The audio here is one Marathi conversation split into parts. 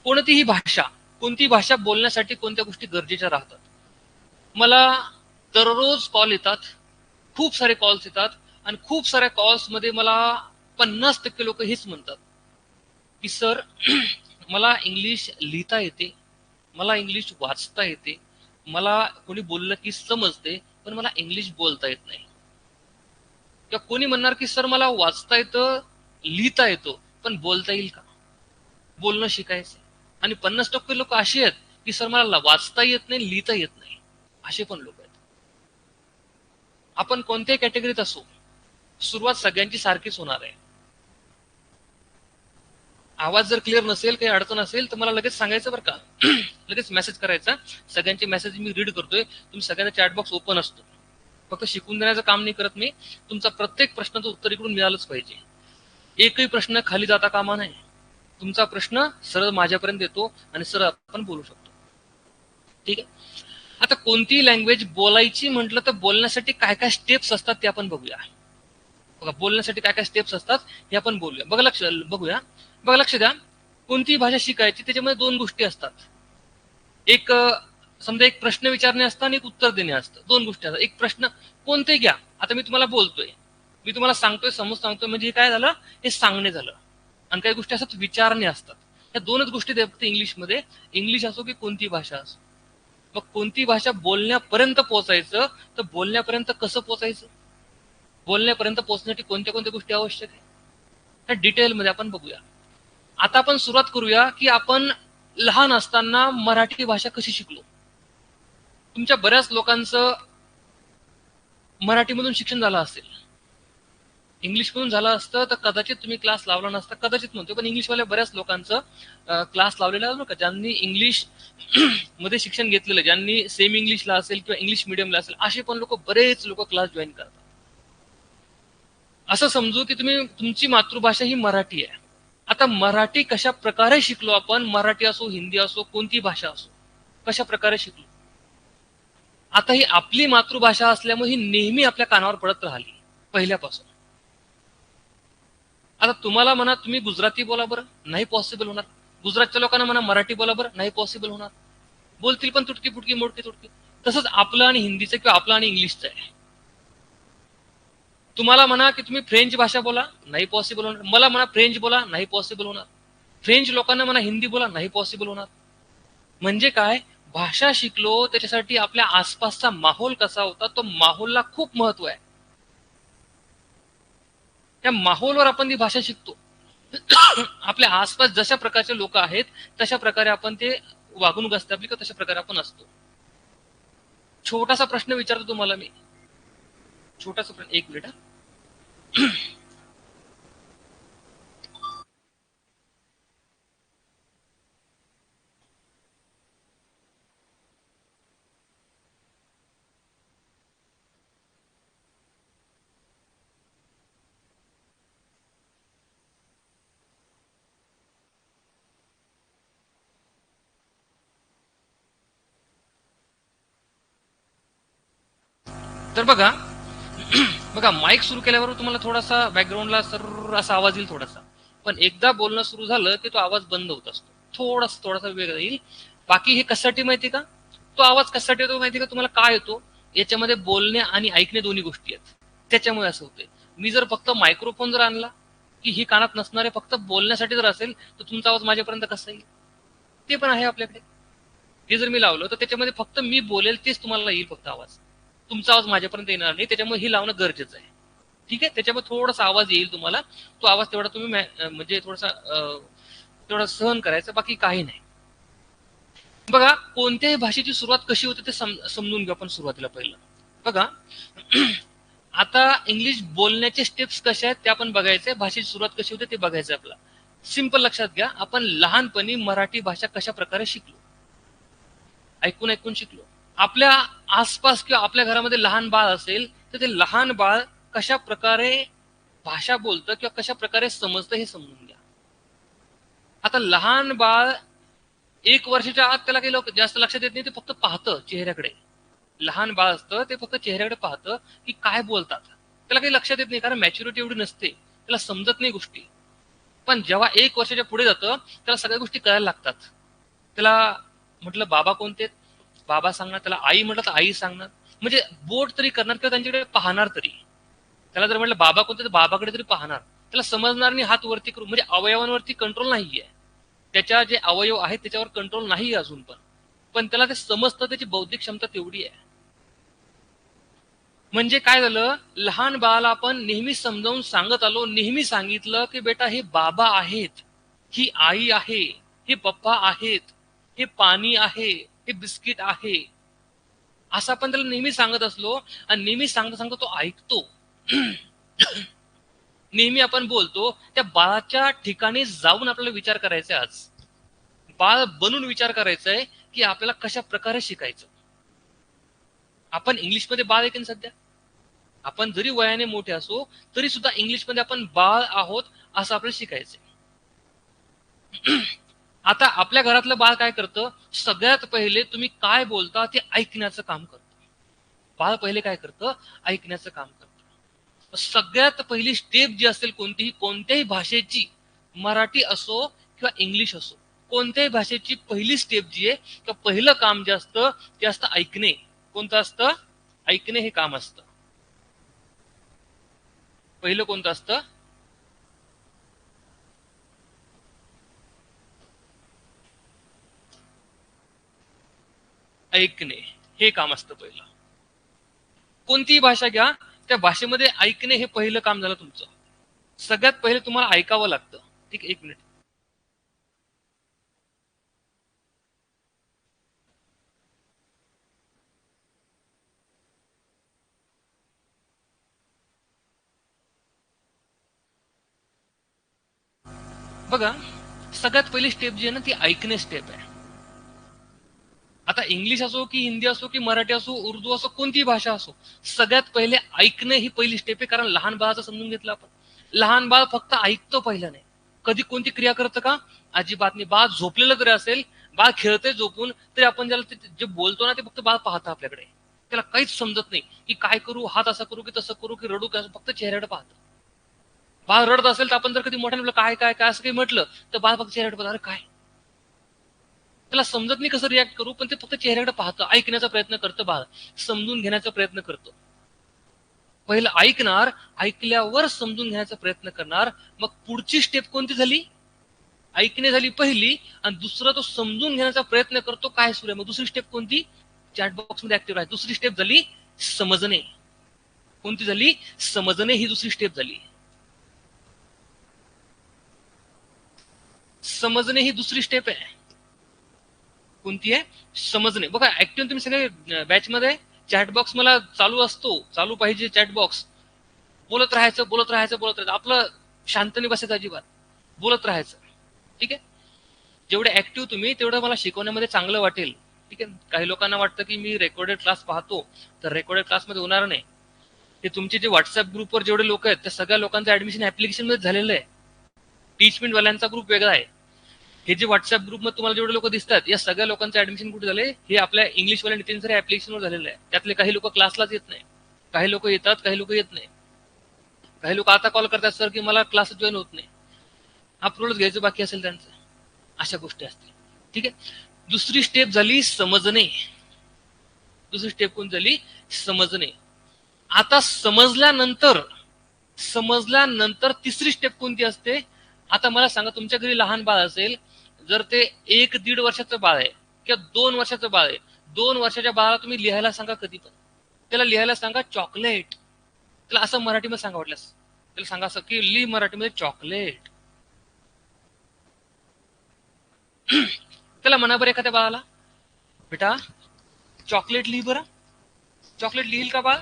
कोणती भाषा बोलण्यासाठी कोणत्या गोष्टी गरजेच्या राहतात. मला दररोज कॉल येतात, खूप सारे कॉल्स येतात, आणि खूप साऱ्या कॉल्समध्ये मला 50% लोक हेच म्हणतात की सर मला इंग्लिश लिहिता येते, मला इंग्लिश वाचता येते, मला कोणी बोललं की समजते, पण मला इंग्लिश बोलता येत नाही. किंवा कोणी म्हणणार की सर मला वाचता येतं, लिहिता येतो, पण बोलता येईल का, बोलणं शिकायचं. आणि 50% लोक अशी आहेत की सर मला वाचता येत नाही, लिहिता येत नाही, असे पण लोक आहेत. आपण कोणत्याही कॅटेगरीत असो, सुरुवात सगळ्यांची सारखीच होणार आहे. आवाज जर क्लिअर नसेल, काही अडचण असेल तर मला लगेच सांगायचं बरं का. लगेच मेसेज करायचा. सगळ्यांचे मेसेज मी रीड करतोय. तुम्ही सगळ्यांचा चॅटबॉक्स ओपन असतो. फक्त शिकून देण्याचं काम नाही करत मी. तुमचा प्रत्येक प्रश्नाचं उत्तर इकडून मिळालंच पाहिजे. एकही प्रश्न खाली जाता कामा नाही. तुमचा प्रश्न सरळ माझ्यापर्यंत येतो आणि सरळ आपण बोलू शकतो. ठीक आहे. आता कोणतीही लँग्वेज बोलायची म्हटलं तर बोलण्यासाठी काय काय स्टेप्स असतात ते आपण बघूया. बघा, बोलण्यासाठी काय काय स्टेप्स असतात हे आपण बोलूया. बघूया. बघा, लक्ष द्या. कोणतीही भाषा शिकायची त्याच्यामध्ये दोन गोष्टी असतात. एक समजा एक प्रश्न विचारणे असतं आणि एक उत्तर देणे असतं. दोन गोष्टी असतात. एक प्रश्न कोणते घ्या. आता मी तुम्हाला बोलतोय, मी तुम्हाला सांगतोय, समज सांगतोय, म्हणजे काय झालं, हे सांगणे झालं. आणि काही गोष्टी असतात विचारणे असतात. या दोनच गोष्टी फक्त इंग्लिशमध्ये. इंग्लिश असो की कोणती भाषा असो. मग कोणती भाषा बोलण्यापर्यंत पोहोचायचं, तर बोलण्यापर्यंत कसं पोहोचायचं, बोलण्यापर्यंत पोहोचण्यासाठी कोणत्या कोणत्या गोष्टी आवश्यक आहे, ह्या डिटेलमध्ये आपण बघूया. आता आपण सुरुवात करूया की आपण लहान असताना मराठी भाषा कशी शिकलो. तुमच्या बऱ्याच लोकांचं मराठीमधून शिक्षण झालं असेल. इंग्लिशमधून झालं असतं तर कदाचित तुम्ही क्लास लावला नसता, कदाचित म्हणतो, पण इंग्लिशवाल्या बऱ्याच लोकांचं क्लास लावलेला आहे. ज्यांनी इंग्लिश मध्ये शिक्षण घेतलेलं, ज्यांनी सेमी इंग्लिशला असेल किंवा इंग्लिश मिडियमला असेल, असे पण बरेच लोक क्लास जॉईन करतात. असं समजू की तुमची मातृभाषा ही मराठी आहे. आता मराठी कशा प्रकारे शिकलो आपण, मराठी असो, हिंदी असो, कोणती भाषा असो, कशा प्रकारे शिकलो. आता ही आपली मातृभाषा असल्यामुळे ही नेहमी आपल्या कानावर पडत राहिली पहिल्यापासून. आता तुम्हाला म्हणा तुम्ही गुजराती बोला बरं, नाही पॉसिबल होणार. गुजरातच्या लोकांना म्हणा मराठी बोला बरं, नाही पॉसिबल होणार. बोलतील पण तुटकी फुटकी, मोडकी तुटकी. तसंच आपलं आणि हिंदीचं किंवा आपलं आणि इंग्लिशचं आहे. तुम्हाला म्हणा की तुम्ही फ्रेंच भाषा बोला, नाही पॉसिबल होणार. मला म्हणा फ्रेंच बोला, नाही पॉसिबल होणार. फ्रेंच लोकांना म्हणा हिंदी बोला, नाही पॉसिबल होणार. म्हणजे काय, भाषा शिकलो त्याच्यासाठी आपल्या आसपासचा माहोल कसा होता, तो माहोलला खूप महत्व आहे. त्या माहोलवर आपण ती भाषा शिकतो. आपल्या आसपास जशा प्रकारचे लोक आहेत तशा प्रकारे आपण ते वागणूक असते आपली, तशा प्रकारे आपण असतो. छोटासा प्रश्न विचारतो तुम्हाला मी. छोटासा प्रश्न, एक मिनिट. तर बघा, माईक सुरू केल्यावर तुम्हाला थोडासा बॅकग्राऊंडला सर असा आवाज येईल थोडासा. पण एकदा बोलणं सुरू झालं की तो आवाज बंद होत असतो. थोडासा वेगळा येईल. बाकी हे कशासाठी माहिती का, तो आवाज कशासाठी येतो माहिती का तुम्हाला, काय येतो याच्यामध्ये, बोलणे आणि ऐकणे दोन्ही गोष्टी आहेत. त्याच्यामुळे असं होतंय. मी जर फक्त मायक्रोफोन जर आणला की ही कानात नसणारे, फक्त बोलण्यासाठी जर असेल तर तुमचा आवाज माझ्यापर्यंत कसा येईल. ते पण आहे आपल्याकडे. हे जर मी लावलं तर त्याच्यामध्ये फक्त मी बोलेल तेच तुम्हाला येईल फक्त आवाज, तुमचा आवाज माझ्यापर्यंत येणार नाही. त्याच्यामुळे हे लावणं गरजेचं आहे. ठीक आहे. त्याच्यामुळे थोडासा आवाज येईल तुम्हाला, तो आवाज तेवढा तुम्ही म्हणजे थोडासा तेवढा सहन करायचा, बाकी काही नाही. बघा, कोणत्याही भाषेची सुरुवात कशी होते ते समजून घेऊ आपण सुरुवातीला. पहिलं बघा, आता इंग्लिश बोलण्याचे स्टेप्स कशा आहेत ते आपण बघायचंय, भाषेची सुरुवात कशी होते ते बघायचं आपला. सिंपल लक्षात घ्या, आपण लहानपणी मराठी भाषा कशा प्रकारे शिकलो, ऐकून ऐकून शिकलो. आपल्या आसपास किंवा आपल्या घरामध्ये लहान बाळ असेल तर ते लहान बाळ कशा प्रकारे भाषा बोलतं किंवा कशा प्रकारे समजतं हे समजून घ्या. आता लहान बाळ 1 वर्षाच्या आत त्याला काही लोक जास्त लक्षात येत नाही, ते फक्त पाहतं चेहऱ्याकडे. लहान बाळ असतं ते फक्त चेहऱ्याकडे पाहतं की काय बोलतात. त्याला काही लक्षात येत नाही, कारण मॅच्युरिटी एवढी नसते, त्याला समजत नाही गोष्टी. पण जेव्हा 1 वर्षाच्या पुढे जातं त्याला सगळ्या गोष्टी कळायला लागतात. त्याला म्हटलं बाबा कोणते, बाबा सांगणार. त्याला आई म्हटलं तर आई सांगणार. म्हणजे बोट तरी करणार किंवा त्यांच्याकडे पाहणार तरी. त्याला जर म्हटलं बाबा कोणते तर बाबाकडे तरी पाहणार. त्याला समजणार नाही हात वरती करू. म्हणजे अवयवांवरती कंट्रोल नाहीये. त्याच्या जे अवयव आहेत त्याच्यावर कंट्रोल नाही अजून पण त्याला ते समजतं. त्याची बौद्धिक क्षमता तेवढी आहे. म्हणजे काय झालं, लहान बाळाला आपण नेहमी समजावून सांगत आलो, नेहमी सांगितलं की बेटा हे बाबा आहेत, ही आई आहे, हे पप्पा आहेत, हे पाणी आहे, हे बिस्किट आहे, असं आपण त्याला नेहमी सांगत असलो. आणि नेहमी सांगता सांगता तो ऐकतो. नेहमी आपण बोलतो. त्या बाळाच्या ठिकाणी जाऊन आपल्याला विचार करायचा आहे. आज बाळ बनून विचार करायचा आहे की आपल्याला कशा प्रकारे शिकायचं. आपण इंग्लिशमध्ये बाळ आहे की सध्या, आपण जरी वयाने मोठे असो तरी सुद्धा इंग्लिशमध्ये आपण बाळ आहोत असं आपल्याला शिकायचंय. आता आपल्या घरातलं बाळ काय करतं, सगळ्यात पहिले तुम्ही काय बोलता ते ऐकण्याचं काम करतं. बाळ पहिले काय करतं, ऐकण्याचं काम करतं. सगळ्यात पहिली स्टेप जी असेल कोणत्याही भाषेची, मराठी असो किंवा इंग्लिश असो, कोणत्याही भाषेची पहिली स्टेप जी आहे किंवा पहिलं काम जे असतं ते असतं ऐकणे. कोणतं असतं, ऐकणे हे काम असतं. पहिलं कोणतं असतं, ऐकणे हे काम असतं पहिलं. कोणतीही भाषा घ्या, त्या भाषेमध्ये ऐकणे हे पहिलं काम झालं तुमचं. सगळ्यात पहिले तुम्हाला ऐकावं लागतं. ठीक आहे, 1 मिनिट. बघा, सगळ्यात पहिली स्टेप जी आहे ना ती ऐकणे स्टेप आहे. आता इंग्लिश असो की हिंदी असो की मराठी असो, उर्दू असो, कोणतीही भाषा असो, सगळ्यात पहिले ऐकणे ही पहिली स्टेप आहे. कारण लहान बाळाचं समजून घेतलं आपण. लहान बाळ फक्त ऐकतो पहिलं नाही. कधी कोणती क्रिया करतं का, अजिबात नाही. बाळ झोपलेलं जरी असेल, बाळ खेळते झोपून, तरी आपण ज्याला जे बोलतो ना ते फक्त बाळ पाहतं आपल्याकडे. त्याला काहीच समजत नाही की काय करू, हात असा करू की तसं करू की रडू की, फक्त चेहऱ्याकडे पाहतं. बाळ रडत असेल तर आपण जर कधी मोठ्याने काय काय काय असं काही म्हटलं तर बाळ फक्त चेहऱ्याकडे पाहतं. अरे काय, त्याला समजत नाही कसं रिॲक्ट करू, पण ते फक्त चेहऱ्याकडे पाहतं. ऐकण्याचा प्रयत्न करतं बाळ, समजून घेण्याचा प्रयत्न करतो. पहिलं ऐकणार, ऐकल्यावर समजून घेण्याचा प्रयत्न करणार. मग पुढची स्टेप कोणती झाली, ऐकणे झाली पहिली, आणि दुसरं तो समजून घेण्याचा प्रयत्न करतो काय सुरू आहे. मग दुसरी स्टेप कोणती, चॅट बॉक्स मध्ये ऍक्टिव्ह आहे. दुसरी स्टेप झाली समजणे. कोणती झाली, समजणे ही दुसरी स्टेप झाली. समजणे ही दुसरी स्टेप आहे. कोणती आहे, समजणे. बघा ऍक्टिव्ह तुम्ही सगळे बॅच मध्ये, चॅट बॉक्स मला चालू असतो, चालू पाहिजे चॅट बॉक्स. बोलत राहायचं बोलत राहायचं बोलत राहायचं, आपलं शांतने बसायचं अजिबात, बोलत राहायचं. ठीक आहे. जेवढे ऍक्टिव्ह तुम्ही तेवढं मला शिकवण्यामध्ये चांगलं वाटेल. ठीक आहे. काही लोकांना वाटतं की मी रेकॉर्डेड क्लास पाहतो, तर रेकॉर्डेड क्लासमध्ये होणार नाही. हे तुमचे जे व्हॉट्सअप ग्रुपवर जेवढे लोक आहेत त्या सगळ्या लोकांचं ऍडमिशन ऍप्लिकेशन मध्ये झालेलं आहे. टीचमेंट वाल्यांचा ग्रुप वेगळा आहे. हे जे व्हॉट्सअप ग्रुपमध्ये तुम्हाला जेवढे लोक दिसतात या सगळ्या लोकांचं ऍडमिशन कुठे झाले, हे आपल्या इंग्लिशवाल्या नितीन सर ऍप्लिकेशनवर झालेलं आहे. त्यातले काही लोक क्लासलाच येत नाही, काही लोक येतात, काही लोक येत नाही. काही लोक आता कॉल करतात सर की मला क्लास जॉईन होत नाही, अप्रूव्हच घ्यायचं बाकी असेल त्यांचं. अशा गोष्टी असतील. ठीक आहे. दुसरी स्टेप झाली समजणे. दुसरी स्टेप कोण झाली, समजणे. आता समजल्यानंतर तिसरी स्टेप कोणती असते. आता मला सांगा, तुमच्या घरी लहान बाळ असेल, जर ते 1-1.5 वर्षाचं बाळ आहे किंवा 2 वर्षाचं बाळ आहे, 2 वर्षाच्या बाळाला तुम्ही लिहायला सांगा, कधी पण त्याला लिहायला सांगा चॉकलेट. त्याला असं मराठीमध्ये सांगा, वाटल्यास त्याला सांगा असं की लिह मराठीमध्ये चॉकलेट. त्याला म्हणा बरं एखाद्या बाळाला, बेटा चॉकलेट लिह बरं. चॉकलेट लिहिल का बाळ,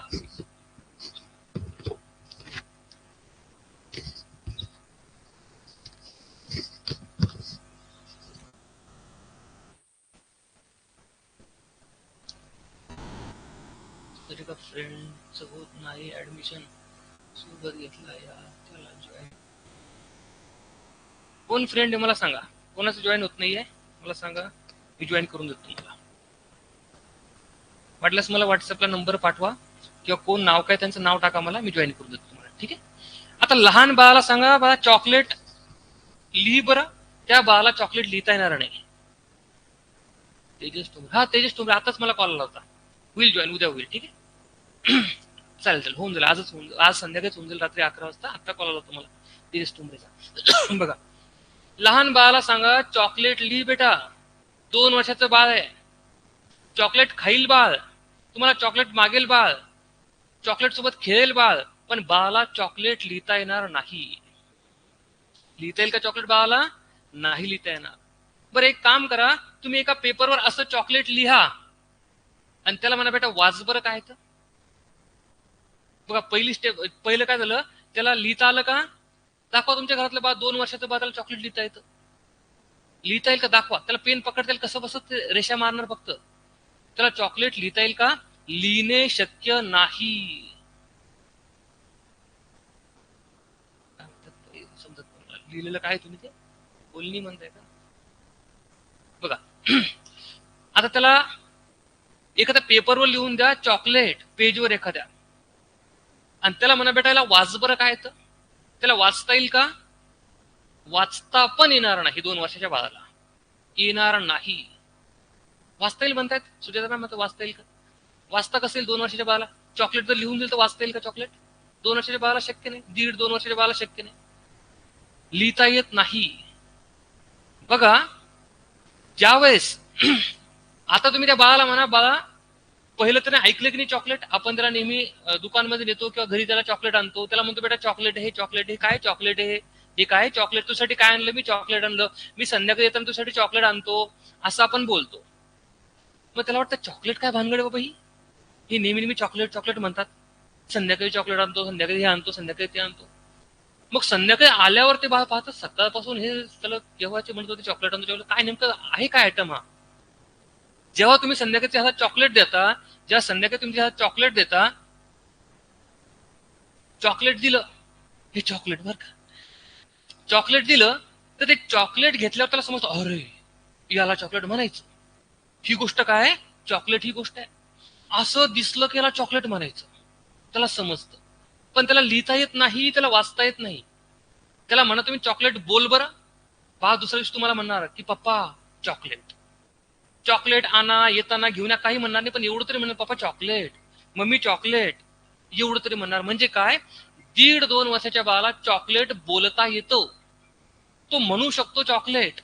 तरी का फ्रेंडचं होत नाही ऍडमिशन, सोबत घेतला या त्याला जॉईन. कोण फ्रेंड आहे मला सांगा, कोणाचं जॉईन होत नाहीये मला सांगा, मी जॉईन करून देतो तुम्हाला. वाटल्यास मला व्हॉट्सअपला नंबर पाठवा किंवा कोण नाव काय त्यांचं नाव टाका, मला मी जॉईन करून देतो तुम्हाला. ठीक आहे. आता लहान बाळाला सांगा बाळा चॉकलेट लिही बरं, त्या बाळाला चॉकलेट लिहिता येणार नाही. तेजस ठोंबरे, हा तेजस ठोंबरे आताच मला कॉल आला होता, होईल जॉईन, उद्या होईल, ठीक आहे. चालेल चालेल, होऊन जाईल, आजच होऊन जाईल, आज संध्याकाळीच होऊन जाईल, रात्री 11 वाजता. आता कॉल आला होता मला तेजस ठोंबरेचा. बघा, लहान बाळाला सांगा चॉकलेट ली बेटा, 2 वर्षाचं बाळ आहे, चॉकलेट खाईल बाळ, तुम्हाला चॉकलेट मागेल बाळ, चॉकलेट सोबत खेळेल बाळ, पण बाळाला चॉकलेट लिहिता येणार नाही. लिहिता येईल का चॉकलेट बाळाला? नाही लिहिता येणार. बरं एक काम करा, तुम्ही एका पेपरवर असं चॉकलेट लिहा आणि त्याला म्हणा बेटा वाच बरं काय तर. बघा पहिली स्टेप, पहिलं काय झालं, त्याला लिहिता आलं का? दाखवा तुमच्या घरातलं बाळ, 2 वर्षाचं बाळ, त्याला चॉकलेट लिहिता येतं, लिहिता येईल का दाखवा. त्याला पेन पकडता येईल, कसं बसत रेषा मारणार फक्त, त्याला चॉकलेट लिहिता येईल का? लिहिणे शक्य नाही. समजत लिहिलेलं काय तुम्ही ते बोलणी म्हणताय का? बघा आता त्याला एखाद्या पेपरवर लिहून द्या चॉकलेट, पेजवर एखाद्या, आणि त्याला म्हणा बेटा याला वाच बरं काय तर. त्याला वाचता येईल का? वाचता पण येणार नाही, 2 वर्षाच्या बाळाला येणार नाही. वाचता येईल म्हणतायत सुजाता मॅम, वाचता येईल का? वाचता कसं येईल 2 वर्षाच्या बाळाला? चॉकलेट जर लिहून दिलं तर वाचता येईल का चॉकलेट? 2 वर्षाच्या बाळाला शक्य नाही, 1.5-2 वर्षाच्या बाळाला शक्य नाही, लिहिता येत नाही. बघा ज्यावेळेस आता तुम्ही त्या बाळाला म्हणा, बाळा पहिलं त्याने ऐकलं की नाही चॉकलेट, आपण त्याला नेहमी दुकानमध्ये नेतो किंवा घरी त्याला चॉकलेट आणतो, त्याला म्हणतो बेटा चॉकलेट हे, चॉकलेट हे काय, चॉकलेट हे काय, चॉकलेट तुझ्यासाठी काय आणलं? मी चॉकलेट आणलं, मी संध्याकाळी येताना तुझ्यासाठी चॉकलेट आणतो, असं आपण बोलतो. मग त्याला वाटतं चॉकलेट काय भानगड बाबा, ही नेहमी नेहमी चॉकलेट चॉकलेट म्हणतात, संध्याकाळी चॉकलेट आणतो, संध्याकाळी हे आणतो, संध्याकाळी ते आणतो. मग संध्याकाळी आल्यावर ते बाळ पाहतात सकाळपासून हे त्याला केव्हाचे म्हणत होते चॉकलेट आणतो, चॉकलेट काय नेमकं आहे काय आयटम हा. जेव्हा तुम्ही संध्याकाळच्या हातात चॉकलेट देता, जेव्हा संध्याकाळी तुमच्या हातात चॉकलेट देता, चॉकलेट दिलं, हे चॉकलेट बर का, चॉकलेट दिलं तर ते चॉकलेट घेतल्यावर त्याला समजतं अरे याला चॉकलेट म्हणायचं, ही गोष्ट काय, चॉकलेट ही गोष्ट आहे, असं दिसलं की याला चॉकलेट म्हणायचं, त्याला समजतं. पण त्याला लिहिता येत नाही, त्याला वाचता येत नाही. त्याला म्हणा तुम्ही चॉकलेट बोल बरं, पहा दुसऱ्या दिवशी तुम्हाला म्हणणार की पप्पा चॉकलेट, चॉकलेट आणा, येताना घेऊन या, काही म्हणणार नाही, पण एवढं तरी म्हणणार पप्पा चॉकलेट, मम्मी चॉकलेट, एवढं तरी म्हणणार. म्हणजे काय, 1.5-2 वर्षाच्या बाळाला चॉकलेट बोलता येतो, तो म्हणू शकतो चॉकलेट,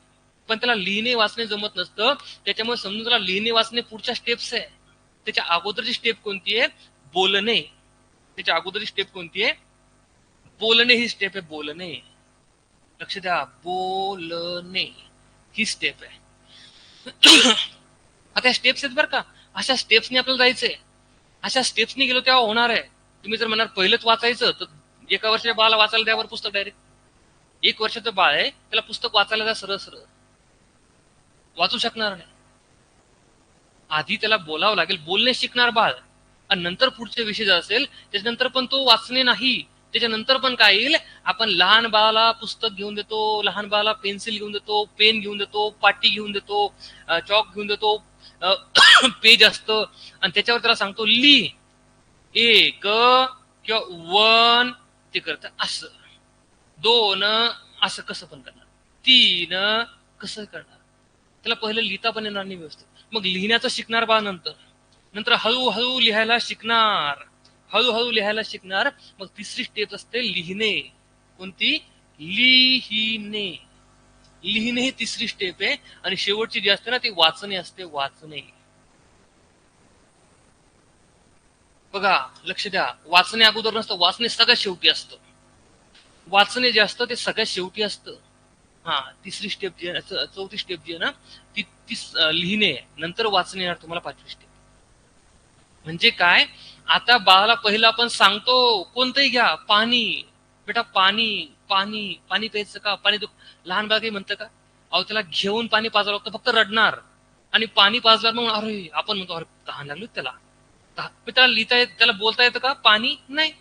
पण त्याला लिहिणे वाचणे जमत नसतं. त्याच्यामुळे समजून त्याला लिहिणे वाचणे पुढच्या स्टेप्स आहे. त्याच्या अगोदरची स्टेप कोणती आहे? बोलणे. त्याच्या अगोदरची स्टेप कोणती आहे? बोलणे ही स्टेप आहे, बोलणे. लक्ष द्या, बोलणे ही स्टेप आहे. आता स्टेप्स आहेत बरं का, अशा स्टेप्सनी आपल्याला जायचंय, अशा स्टेप्सनी गेलो तेव्हा होणार आहे. तुम्ही जर म्हणणार पहिलंच वाचायचं तर 1 वर्षाच्या बाळाला वाचायला द्यावर पुस्तक डायरेक्ट. 1 वर्षाचं बाळ आहे, त्याला पुस्तक वाचायला द्या, सरळ सरळ वाचू शकणार नाही. आधी त्याला बोलावं लागेल, बोलणे शिकणार बाळ, आणि नंतर पुढचे विषय जर असेल त्याच्यानंतर पण तो वाचणे नाही. त्याच्यानंतर पण काय येईल, आपण लहान बाळाला पुस्तक घेऊन देतो, लहान बाळाला पेन्सिल घेऊन देतो, पेन घेऊन देतो, पाटी घेऊन देतो, चॉक घेऊन देतो, पेज असतं, आणि त्याच्यावर त्याला सांगतो ली, 1 किंवा 1 ते करत, असं 2 असं कसं पण करणार, 3 कसं करणार. त्याला पहिलं लिहिता पण येणार नाही व्यवस्थित. मग लिहिण्याचं शिकणार बाळ, नंतर नंतर हळूहळू लिहायला शिकणार, हळूहळू लिहायला शिकणार. मग तिसरी स्टेप असते लिहिणे. कोणती? लिहिणे. लिहिणे ही तिसरी स्टेप आहे. आणि शेवटची जी असते ना ती वाचणे असते, वाचणे. बघा लक्ष द्या, वाचणे अगोदर नसतं, वाचणे सगळ्यात शेवटी असतं. वाचणे जे असतं ते सगळ्यात शेवटी असतं. हा, तिसरी स्टेप जी आहे, चौथी स्टेप जी आहे ना ती लिहिणे, नंतर वाचणे येणार तुम्हाला 5वी स्टेप. म्हणजे काय, आता बाळाला पहिलं आपण सांगतो कोणतंही घ्या, पाणी बेटा, पाणी पाणी पाणी प्यायचं का, पाणी लहान बाळ काही म्हणतं का? अहो त्याला घेऊन पाणी पाजावं लागतं, फक्त रडणार, आणि पाणी पाजल्यावर मग अरे आपण म्हणतो अरे तहान लागली त्याला. त्याला लिहिता येत, त्याला बोलता येतं का पाणी? नाही.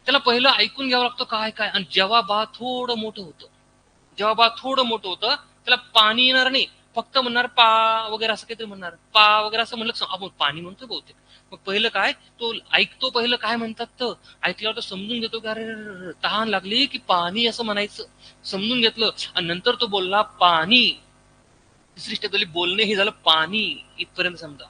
त्याला पहिलं ऐकून घ्यावं लागतं काय काय. आणि जेव्हा बाळ थोडं मोठं होतं, जेव्हा बाळ थोडं मोठं होतं, त्याला पाणी येणार नाही, फक्त म्हणणार पा वगैरे असं काहीतरी म्हणणार, पा वगैरे असं म्हणलं आपण पाणी म्हणतो बहुतेक. मग पहिलं काय, तो ऐकतो पहिलं काय म्हणतात, तर ऐकल्यावर तो समजून घेतो की अरे तहान लागली की पाणी असं म्हणायचं, समजून घेतलं, आणि नंतर तो बोलला पाणी. तिसरी स्टेप झाली बोलणे, हे झालं पाणी इथपर्यंत समजा.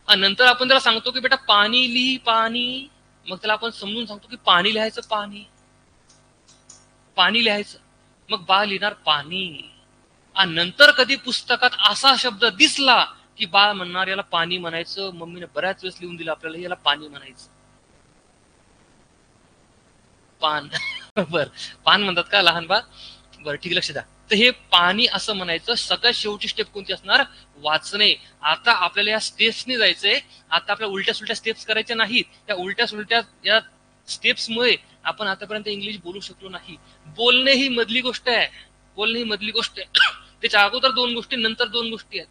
आणि नंतर आपण त्याला सांगतो की बेटा पाणी लिही पाणी, मग त्याला आपण समजून सांगतो की पाणी लिहायचं, पाणी पाणी लिहायचं, मग बाळ लिहिणार पाणी. आणि नंतर कधी पुस्तकात असा शब्द दिसला की बाळ म्हणणार याला पाणी म्हणायचं, मम्मीने बऱ्याच वेळेस लिहून दिलं आपल्याला याला पाणी म्हणायचं. पान बर, पान म्हणतात का लहान बाळ? बरं ठीक, लक्ष द्या. तर हे पाणी असं म्हणायचं. सगळ्यात शेवटची स्टेप कोणती असणार? वाचणे. आता आपल्याला या स्टेप्सने जायचंय. आता आपल्या उलट्या सुलट्या स्टेप्स करायच्या नाहीत. त्या उलट्या सुलट्या या स्टेप्समुळे आपण आतापर्यंत इंग्लिश बोलू शकलो नाही. बोलणे ही मधली गोष्ट आहे, बोलणे ही मधली गोष्ट आहे. त्याच्या अगोदर दोन गोष्टी, नंतर दोन गोष्टी आहेत.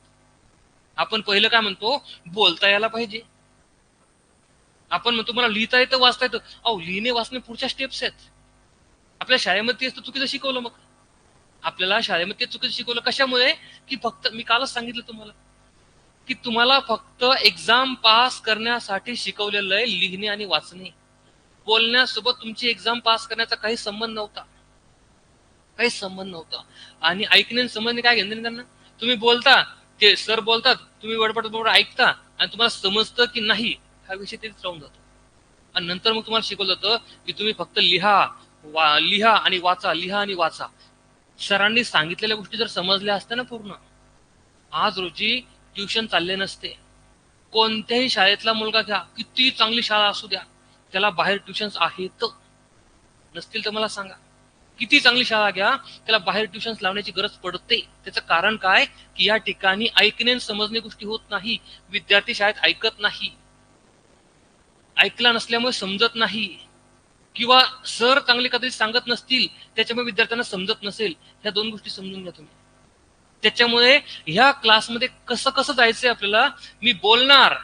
आपण पहिलं काय म्हणतो? बोलता यायला पाहिजे. आपण म्हणतो मला लिहिता येतं, वाचता येतं. अहो, लिहिणे वाचणे पुढच्या स्टेप्स आहेत. आपल्या शाळेमध्ये तेच तर चुकीचं शिकवलं. मग आपल्याला शाळेमध्ये तेच चुकीचं शिकवलं. कशामुळे? की फक्त मी कालच सांगितलं तुम्हाला की तुम्हाला फक्त एक्झाम पास करण्यासाठी शिकवलेलं आहे लिहिणे आणि वाचणे. बोलण्यासोबत तुमची एक्झाम पास करण्याचा काही संबंध नव्हता, काही संबंध नव्हता. आणि ऐकणे समजणे काय घेणं त्यांना? तुम्ही बोलता, ते सर बोलतात, तुम्ही बडबड ऐकता आणि तुम्हाला समजतं की नाही हा विषय तेच राहून जातो. आणि नंतर मग तुम्हाला शिकवलं जातं की तुम्ही फक्त लिहा, लिहा आणि वाचा, लिहा आणि वाचा. सरांनी सांगितलेल्या गोष्टी जर समजल्या असत्या ना पूर्ण, आज रोजी ट्युशन चालले नसते. कोणत्याही शाळेतला मुलगा घ्या, किती चांगली शाळा असू द्या, त्याला बाहेर ट्युशन्स आहेत. नसतील तर मला सांगा. किती चांगली शाळा घ्या, त्याला बाहेर ट्युशन्स लावण्याची गरज पडते. त्याचं कारण काय? की या ठिकाणी ऐकणे समजणे गोष्टी होत नाही. विद्यार्थी शाळेत ऐकत नाही, ऐकला नसल्यामुळे समजत नाही, किंवा सर चांगले कधी सांगत नसतील त्याच्यामुळे विद्यार्थ्यांना समजत नसेल. ह्या दोन गोष्टी समजून घ्या तुम्ही. त्याच्यामुळे ह्या क्लासमध्ये कसं कसं जायचंय आपल्याला, मी बोलणार,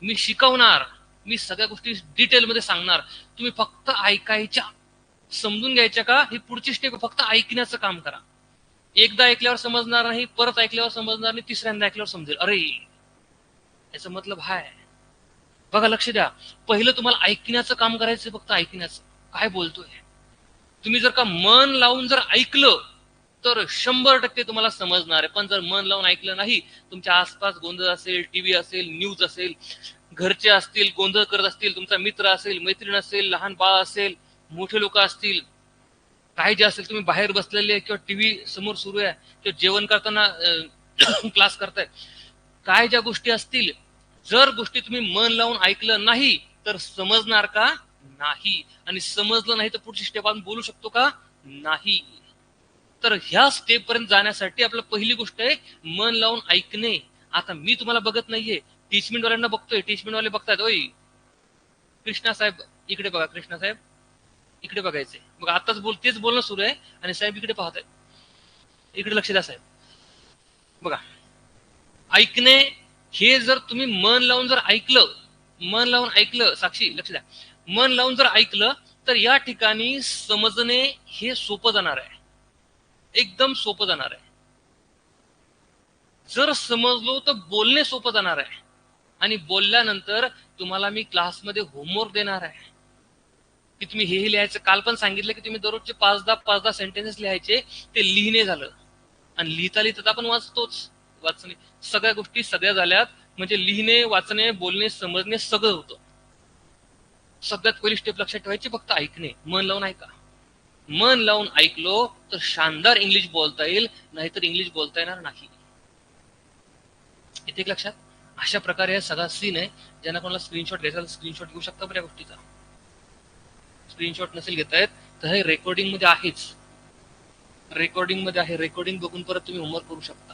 मी शिकवणार, मी सगळ्या गोष्टी डिटेलमध्ये सांगणार. तुम्ही फक्त ऐकायच्या, समजून घ्यायच्या का? ही पुढची स्टेप. फक्त ऐकण्याचं काम करा. एकदा ऐकल्यावर समजणार नाही, परत ऐकल्यावर समजणार नाही, तिसऱ्यांदा ऐकल्यावर समजेल अरे याचा मतलब हाय. बघा, लक्ष द्या. पहिलं तुम्हाला ऐकण्याचं काम करायचं, फक्त ऐकण्याचं. काय बोलतोय तुम्ही जर का मन लावून जर ऐकलं तर 100% तुम्हाला समजणार आहे. पण जर मन लावून ऐकलं नाही, तुमच्या आसपास गोंधळ असेल, टीव्ही असेल, न्यूज असेल, घरचे असतील गोंधळ करत असतील, तुमचा मित्र असेल, मैत्रीण असेल, लहान बाळ असेल, मोठे लोक असतील, काही जे असेल, तुम्ही बाहेर बसलेले किंवा टीव्ही समोर सुरू आहे किंवा जेवण करताना क्लास करताय, काय ज्या गोष्टी असतील, जर गोष्टी तुम्ही मन लावून ऐकलं नाही तर समजणार का? नाही. आणि समजलं नाही तर पुढची स्टेप आपण बोलू शकतो का? नाही. तर ह्या स्टेप पर्यंत जाण्यासाठी आपलं पहिली गोष्ट आहे मन लावून ऐकणे. आता मी तुम्हाला बघत नाहीये, टीचमेंट वाल्यांना बघतोय. टीचमेंट वाले बघतायत, ओय कृष्णा साहेब इकडे बघा, कृष्णा साहेब इकडे बघायचंय. मग आताच तेच बोलणं सुरू आहे आणि साहेब इकडे पाहत आहेत, इकडे लक्ष द्या साहेब. बघा, ऐकणे हे जर तुम्ही मन लावून जर ऐकलं, मन लावून ऐकलं, साक्षी लक्ष द्या, मन लावून जर ऐकलं तर या ठिकाणी समजणे हे सोपं जाणार आहे, एकदम सोपं जाणार आहे. जर समजलो तर बोलणे सोपं जाणार आहे. आणि बोलल्यानंतर तुम्हाला मी क्लासमध्ये होमवर्क देणार आहे की तुम्ही हे लिहायचं. काल पण सांगितलं की तुम्ही दररोजचे 5-10 सेंटेन्सेस लिहायचे. ते लिहिणे झालं. आणि लिहिता लिहिता आपण वाचतोच, वाचणे, सगळ्या गोष्टी सगळ्या झाल्यात. म्हणजे लिहिणे, वाचणे, बोलणे, समजणे सगळं होतं. सगळ्यात पहिली स्टेप लक्षात ठेवायची फक्त ऐकणे. मन लावून ऐका. मन लावून ऐकलो तर शानदार इंग्लिश बोलता येईल, नाहीतर इंग्लिश बोलता येणार नाही. इथे लक्षात. अशा प्रकारे सगळा सीन आहे. ज्यांना कोणाला स्क्रीनशॉट घ्यायचा स्क्रीनशॉट घेऊ शकता. बऱ्या गोष्टीचा स्क्रीनशॉट नसेल घेता येत तर हे रेकॉर्डिंग मध्ये आहेच, रेकॉर्डिंग मध्ये आहे. रेकॉर्डिंग बघून परत तुम्ही होमवर्क करू शकता.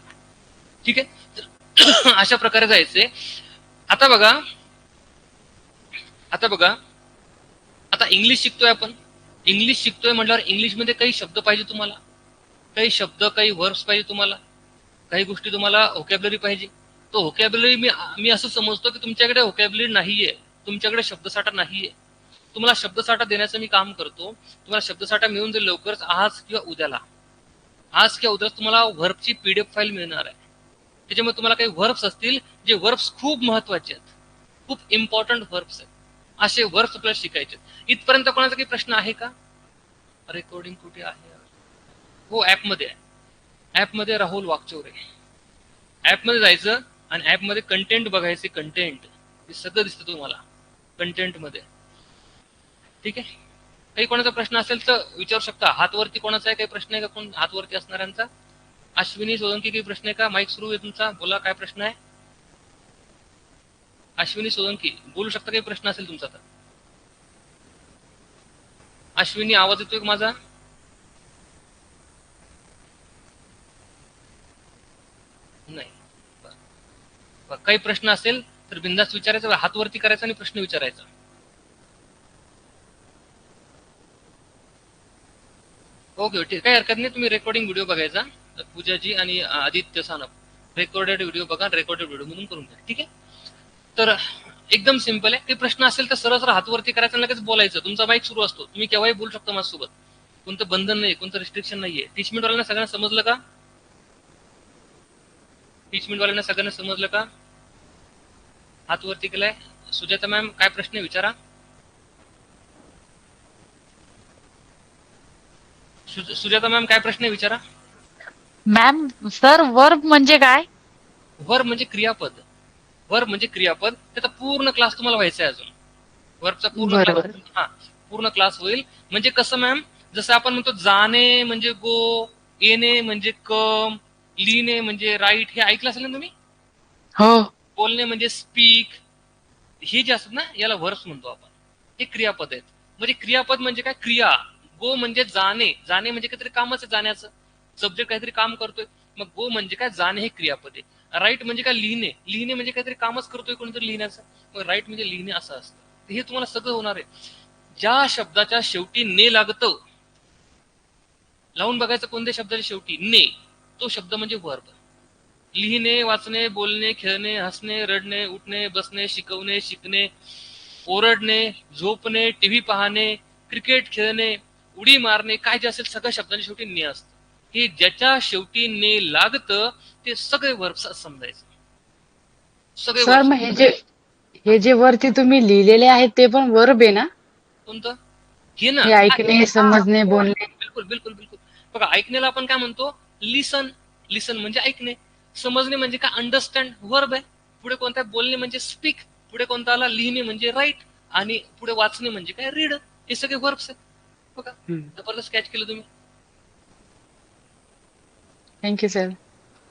ठीक आहे. तर अशा प्रकारे जायचंय. आता बघा, आता बघा, आता इंग्लिश शिकतोय आपण. इंग्लिश शिकतोय म्हटल्यावर इंग्लिशमध्ये काही शब्द पाहिजे तुम्हाला, काही शब्द, काही वर्ब्स पाहिजे तुम्हाला, काही गोष्टी तुम्हाला व्होकॅब्युलरी पाहिजे. तो व्होकॅब्युलरी मी असं समजतो की तुमच्याकडे व्होकॅब्युलरी नाहीये, तुमच्याकडे शब्दसाठा नाहीये. तुम्हाला शब्दसाठा देण्याचं मी काम करतो. तुम्हाला शब्दसाठा मिळून जाईल लवकरच, आज किंवा उद्याला. आज किंवा उद्या तुम्हाला व्हर्बची पीडीएफ फाईल मिळणार आहे. त्याच्यामुळे तुम्हाला काही व्हर्ब्स असतील जे व्हर्ब्स खूप महत्वाचे आहेत, खूप इम्पॉर्टंट व्हर्ब्स आहेत. असे व्हर्ब्स आपल्याला शिकायचे. इथपर्यंत कोणाचा काही प्रश्न आहे का? रेकॉर्डिंग कुठे आहे? हो, ऍपमध्ये आहे. ऍपमध्ये राहुल वागचौरे. ऍपमध्ये जायचं आणि ऍपमध्ये कंटेंट बघायचे. कंटेंट हे सगळं दिसतं तुम्हाला कंटेंट मध्ये. ठीक आहे. काही कोणाचा प्रश्न असेल तर विचारू शकता. हातवरती कोणाचा आहे? काही प्रश्न आहे का कोण हातवरती असणाऱ्यांचा? अश्विनी सोलंकी काही प्रश्न आहे का? माईक सुरू आहे तुमचा, बोला काय प्रश्न आहे? अश्विनी सोलंकी बोलू शकता, काही प्रश्न असेल तुमचा तर. अश्विनी आवाज येतोय का माझा? नाही. काही प्रश्न असेल तर बिंदास विचारायचा, हात वरती करायचा आणि प्रश्न विचारायचा. ओके ठीक, काही हरकत नाही. तुम्ही रेकॉर्डिंग व्हिडिओ बघायचा, पूजाजी आणि आदित्य सानप रेकॉर्डेड व्हिडिओ बघा, रेकॉर्डेड व्हिडिओ म्हणून करून घ्या. ठीक आहे. तर एकदम सिंपल आहे. काही प्रश्न असेल तर सरळ सरळ हात वरती करायचा आणि लगेच बोलायचं. तुमचा माईक सुरू असतो, तुम्ही केव्हाही बोलू शकता माझ्यासोबत. कोणतं बंधन नाही, कोणतं रिस्ट्रिक्शन नाहीये. 30 मिनिट वाल्यांना सगळ्यांना समजलं का? 30 मिनिट वाल्यांना सगळ्यांना समजलं का? हात वरती केलाय. सुजाता मॅम काय प्रश्न आहे विचारा. सुजाता मॅम काय प्रश्न आहे विचारा. मॅम सर वर्ब म्हणजे काय? वर्ब म्हणजे क्रियापद. वर्ब म्हणजे क्रियापद. त्याचा पूर्ण क्लास तुम्हाला व्हायचा आहे अजून. वर्बचा पूर्ण बरोबर. क्लास, हा पूर्ण क्लास होईल. म्हणजे कसं मॅम, जसं आपण म्हणतो जाणे म्हणजे गो, येणे म्हणजे कम, लिहिणे म्हणजे राईट, हे ऐकलं असेल ना तुम्ही. हो. बोलणे म्हणजे स्पीक, हे जे असतात ना याला वर्ब्स म्हणतो आपण. हे क्रियापद आहेत. म्हणजे क्रियापद म्हणजे काय? क्रिया. गो म्हणजे जाणे, जाणे म्हणजे काहीतरी कामच आहे जाण्याचं. सब्जेक्ट काहीतरी काम करतोय, मग गो म्हणजे काय? जाणे हे क्रियापद आहे. राईट म्हणजे काय? लिहिणे, लिहिणे म्हणजे काहीतरी कामच करतोय कोणीतरी लिहिण्याचं, मग राईट म्हणजे लिहिणे असं असतं. हे तुम्हाला सगळं होणार आहे. ज्या शब्दाच्या शेवटी ने लागतं, लावून बघायचं कोणत्या शब्दाच्या शेवटी ने, तो शब्द म्हणजे वर्ब. लिहिणे, वाचणे, बोलणे, खेळणे, हसणे, रडणे, उठणे, बसणे, शिकवणे, शिकणे, ओरडणे, झोपणे, टीव्ही पाहणे, क्रिकेट खेळणे, उडी मारणे, काय जे असेल सगळ्या शब्दांच्या शेवटी ने असतं. हे ज्याच्या शेवटी ने लागतं ते सगळे वर्ब्स समजायचे. सगळे सर वर्ब्स. मग हे जे वरती तुम्ही लिहिलेले आहेत ते पण वर्ब आहे ना? कोणतं? हे ना, हे ऐकणे, समजणे, बोलणे. बिलकुल बिलकुल बिलकुल. बघा ऐकण्याला आपण काय म्हणतो? लिसन. लिसन म्हणजे ऐकणे. समजणे म्हणजे काय? अंडरस्टँड, वर्ब आहे. पुढे कोणता? बोलणे म्हणजे स्पीक. पुढे कोणता आला? लिहिणे म्हणजे राईट. आणि पुढे वाचणे म्हणजे काय? रीड. हे सगळे वर्ब्स आहेत. बघा जबरदस्त कॅच केलं तुम्ही. Thank you sir.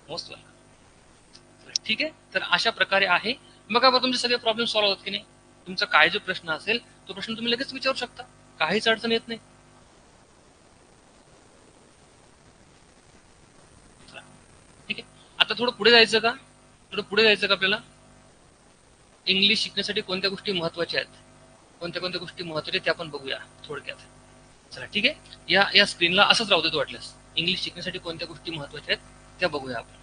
Most welcome. ठीक आहे. तर अशा प्रकारे आहे. बघा बघा तुमचे सगळे प्रॉब्लेम सॉल्व्ह होत की नाही. तुमचा काय जो प्रश्न असेल तो प्रश्न तुम्ही लगेच विचारू शकता, काहीच अडचण येत नाही. ठीक आहे. आता थोडं पुढे जायचं का? थोडं पुढे जायचं का आपल्याला? इंग्लिश शिकण्यासाठी कोणत्या गोष्टी महत्वाच्या आहेत, कोणत्या कोणत्या गोष्टी महत्वाच्या त्या आपण बघूया थोडक्यात. चला ठीक आहे. या स्क्रीनला असंच राहू देतो वाटल्यास. इंग्लिश शिकण्यासाठी कोणत्या गोष्टी महत्वाच्या आहेत त्या बघूया आपण.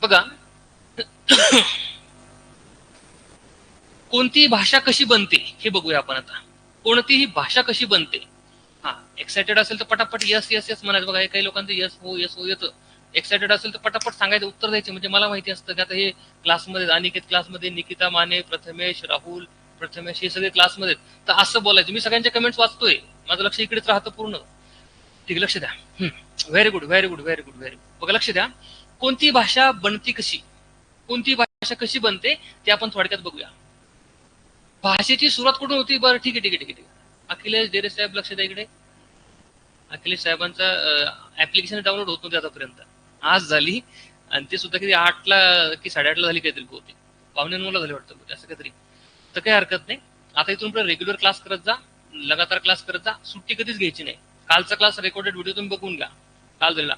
बघा कोणती भाषा कशी बनते हे बघूया आपण आता. कोणतीही भाषा कशी बनते. हा एक्सायटेड असेल तर पटापट यस यस यस म्हणायचं. बघा काही लोकांचं यस हो येतं. एक्सायटेड असेल तर पटापट सांगायचं, उत्तर द्यायचे. म्हणजे मला माहिती असतं की आता हे क्लासमध्ये, अनिकेत क्लासमध्ये, निकिता माने, प्रथमेश, राहुल, प्रथमेश हे सगळे क्लासमध्ये, तर असं बोलायचं. मी सगळ्यांच्या कमेंट्स वाचतोय, माझं लक्ष इकडेच राहतं पूर्ण. ठीक आहे, लक्ष द्या. Very good very good very good very good. बघा लक्ष द्या. कोणती भाषा बनते कशी, कोणती भाषा कशी बनते ते आपण थोडक्यात बघूया. भाषेची सुरुवात कुठून होती? बरं ठीक आहे ठीक आहे ठीक आहे. अखिलेश डेरे साहेब लक्ष द्या इकडे. अखिलेश साहेबांचा ऍप्लिकेशन डाउनलोड होत नव्हते आतापर्यंत, आज झाली. आणि ते सुद्धा किती 8ला की 8:30ला झाली काहीतरी बहुतेक, 8:45ला झाली वाटतं असं काहीतरी. तर काही हरकत नाही. आता इथून पुढे रेग्युलर क्लास करत जा, लगातार क्लास करत जा, सुट्टी कधीच घ्यायची नाही. कालचा क्लास रेकॉर्डेड व्हिडिओ तुम्ही बघून घ्या. काल झालेला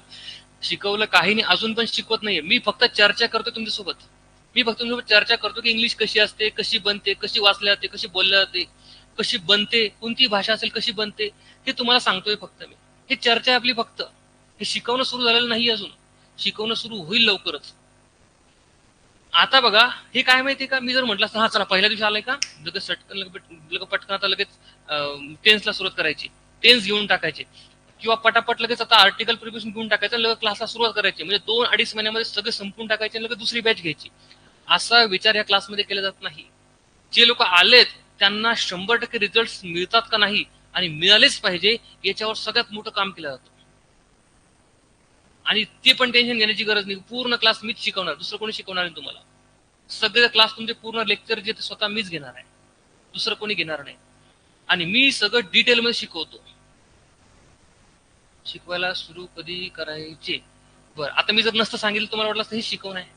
शिकवलं काही नाही, अजून पण शिकवत नाहीये मी, फक्त चर्चा करतो तुमच्यासोबत. मी फक्त तुमच्यासोबत चर्चा करतो की इंग्लिश कशी असते, कशी बनते, कशी वाचल्या जाते, कशी बोलल्या जाते, कशी बनते, कोणती भाषा असेल कशी बनते, हे तुम्हाला सांगतोय फक्त मी. हे चर्चा आहे आपली फक्त. हे शिकवणं सुरू झालेलं नाही अजून, शिकवणं सुरू होईल लवकरच. आता बघा हे काय माहितीये का, मी जर म्हटलं असतं हा चला पहिल्या दिवशी आलाय का, लगेच सटकन लगेच पटकन आता लगेच टेन्सला सुरुवात करायची, टेन्स घेऊन टाकायचे, किंवा पटापट लगेच आता आर्टिकल प्रिपरेशन घेऊन टाकायचं, लगेच क्लासला सुरुवात करायची. म्हणजे 2-2.5 महिन्यामध्ये सगळे संपून टाकायचे आणि लगेच दुसरी बॅच घ्यायची. असा विचार या क्लासमध्ये केला जात नाही. जे लोक आलेत त्यांना 100% रिझल्ट मिळतात का नाही आणि मिळालेच पाहिजे याच्यावर सगळ्यात मोठं काम केलं जातं. आणि ते पण टेन्शन घेण्याची गरज नाही. पूर्ण क्लास मीच शिकवणार, दुसरं कोणी शिकवणार नाही तुम्हाला. सगळे क्लास तुमचे पूर्ण लेक्चर जे स्वतः मीच घेणार आहे, दुसरं कोणी घेणार नाही. आणि मी सगळं डिटेलमध्ये शिकवतो. शिकवायला सुरू कधी करायचे? बरं, आता मी जर नसतं सांगितलं तुम्हाला वाटलं असतं हे शिकवणं आहे,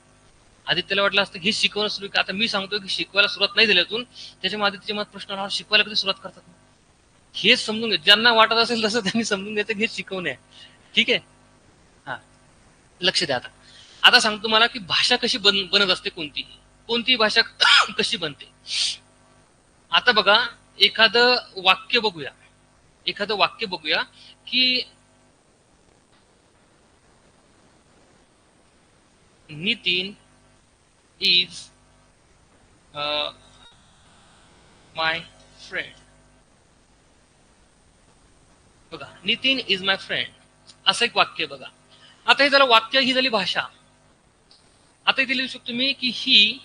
आदित्यला वाटलं असतं हे शिकवणं सुरू. आता मी सांगतो की शिकवायला सुरुवात नाही झाली अजून, त्याच्यामुळे आदित्यच्या मनात प्रश्न आला, शिकवायला कधी सुरुवात करतात? हेच समजून घ्या. ज्यांना वाटत असेल तसं त्यांनी समजून घ्यायचं हे शिकवणे आहे. ठीक आहे. हा, लक्ष द्या. आता आता सांगतो तुम्हाला की भाषा कशी बनत असते, कोणती भाषा कशी बनते. आता बघा, एखादं वाक्य बघूया की नितीन इज माय फ्रेंड. बघा, नितीन इज माय फ्रेंड असं एक वाक्य बघा. आता हे झालं वाक्य, ही झाली भाषा. आता इथे लिहू शकतो मी की ही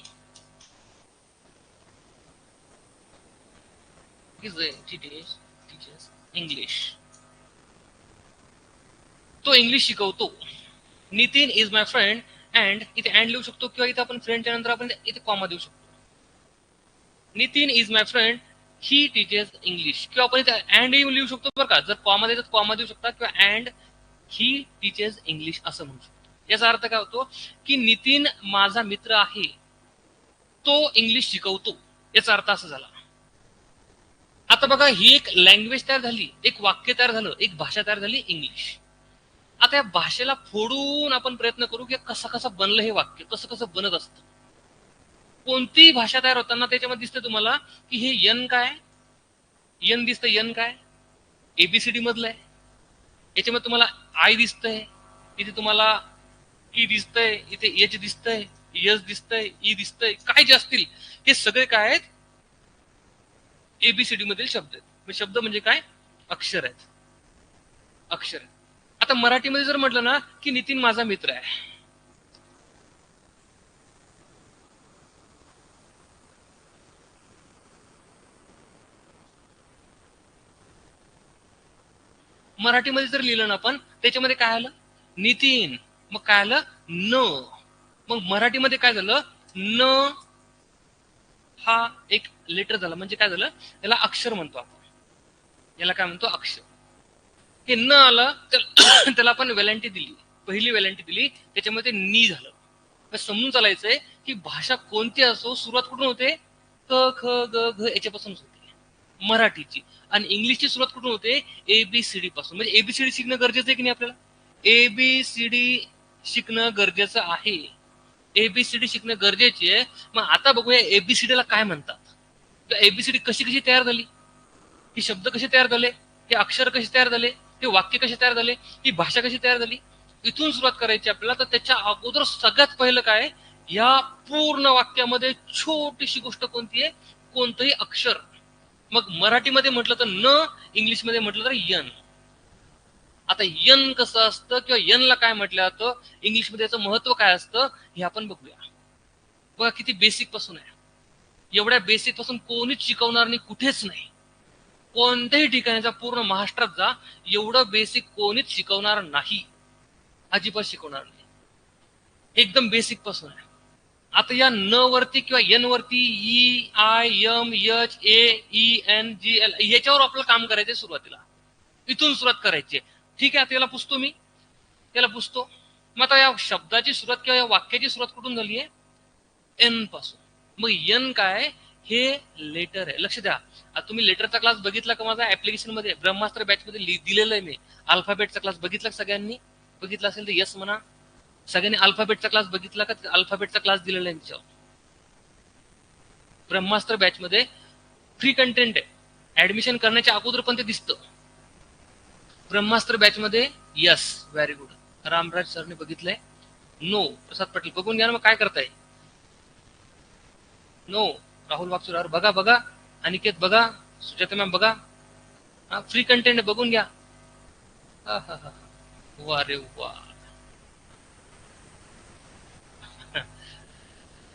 टीचर्स इंग्लिश. तो इंग्लिश शिकवतो. Nitin is my friend and, इथे अँड लिहू शकतो किंवा इथे आपण फ्रेंडच्या नंतर आपण इथे कॉमा देऊ शकतो. Nitin is my friend, he teachers English. किंवा आपण इथे अँड लिहू शकतो बरं का. जर कॉमा देतात कॉमा देऊ शकता, किंवा अँड ही टीचर्स इंग्लिश असं म्हणू शकतो. याचा अर्थ काय होतो की नितीन माझा मित्र आहे, तो इंग्लिश शिकवतो. याचा अर्थ असा झाला. आता बघा, ही एक लँग्वेज तयार झाली, एक वाक्य तयार झालं, एक भाषा तयार झाली, इंग्लिश. आता या भाषेला फोडून आपण प्रयत्न करू की कसं बनलं हे वाक्य, कसं बनत असतं. कोणतीही भाषा तयार होताना त्याच्यामध्ये दिसतं तुम्हाला की हे यन काय, यन दिसतं. यन काय? एबीसीडी मधलं आहे. याच्यामध्ये तुम्हाला आय दिसतंय, इथे तुम्हाला ई दिसतंय, इथे एच दिसतंय, यस दिसतंय, ई दिसतंय. काय जे असतील हे सगळे काय आहेत, एबीसीडी मधील शब्द आहेत. शब्द म्हणजे काय? अक्षर आहेत. अक्षर आहेत. आता मराठीमध्ये जर म्हटलं ना की नितीन माझा मित्र आहे, मराठीमध्ये जर लिहिलं ना आपण, त्याच्यामध्ये काय आलं? नितीन. मग काय आलं? न. मग मराठीमध्ये काय झालं? न हा एक लेटर झाला. म्हणजे काय झालं? याला अक्षर म्हणतो आपण. याला काय म्हणतो? अक्षर. हे न आलं त्याला आपण वेलांटी दिली, पहिली वेलांटी दिली, त्याच्यामध्ये नी झालं. समजून चालायचंय की भाषा कोणती असो, सुरुवात कुठून होते? क ख ग घ याच्यापासून होते मराठीची. आणि इंग्लिशची सुरुवात कुठून होते? एबीसीडी पासून. म्हणजे एबीसीडी शिकणं गरजेचं आहे की नाही आपल्याला? एबीसीडी शिकणं गरजेचं आहे. एबीसीडी शिकणं गरजेची आहे. मग आता बघूया एबीसीडीला काय म्हणतात. एबीसीडी कशी तयार झाली, ही शब्द कसे तयार झाले, हे अक्षर कसे तयार झाले, हे वाक्य कसे तयार झाले, ही भाषा कशी तयार झाली, इथून सुरुवात करायची आपल्याला. तर त्याच्या अगोदर सगळ्यात पहिलं काय, या पूर्ण वाक्यामध्ये छोटीशी गोष्ट कोणती आहे? कोणतंही अक्षर. मग मराठीमध्ये म्हटलं तर न, इंग्लिशमध्ये म्हटलं तर यन. आता यन कसं असतं किंवा यनला काय म्हटलं जातं, इंग्लिशमध्ये याचं महत्व काय असतं हे आपण बघूया. बघा किती बेसिक पासून आहे. एवढ्या बेसिक पासून कोणीच शिकवणार नाही, कुठेच नाही. कोणत्याही ठिकाणीचा पूर्ण महाराष्ट्रात जा, एवढं बेसिक कोणीच शिकवणार नाही, अजिबात शिकवणार नाही. एकदम बेसिक पासून आहे. आता या न वरती किंवा एन वरती E I M H A E N G L याच्यावर आपलं काम करायचंय सुरुवातीला. इथून सुरुवात करायची. ठीक आहे, आता याला पुसतो मी, याला पुसतो. मग आता या शब्दाची सुरुवात किंवा या वाक्याची सुरुवात कुठून झाली आहे? एन पासून. मग एन काय? हे लेटर आहे. लक्ष द्या. आता तुम्ही लेटरचा क्लास बघितला का माझा ऍप्लिकेशन मध्ये, ब्रह्मास्त्र बॅच मध्ये दिलेलं आहे मी. अल्फाबेटचा क्लास बघितला सगळ्यांनी? बघितला असेल तर यस म्हणा. सगळ्यांनी अल्फाबेटचा क्लास बघितला का? अल्फाबेटचा क्लास दिलेला आहे त्याच्यावर. ब्रह्मास्त्र बॅच मध्ये फ्री कंटेंट आहे. ऍडमिशन करण्याच्या अगोदर पण ते दिसतं ब्रह्मास्त्र बॅच मध्ये. Yes, very good. रामराज सरने बघितलंय. नो, प्रसाद पाटील बघून घ्या ना. मग काय करताय? नो, राहुल वागचुरार बघा. अनिकेत बघा. सुजाता मॅम बघा. फ्री कंटेंट बघून घ्या. वा रे वा.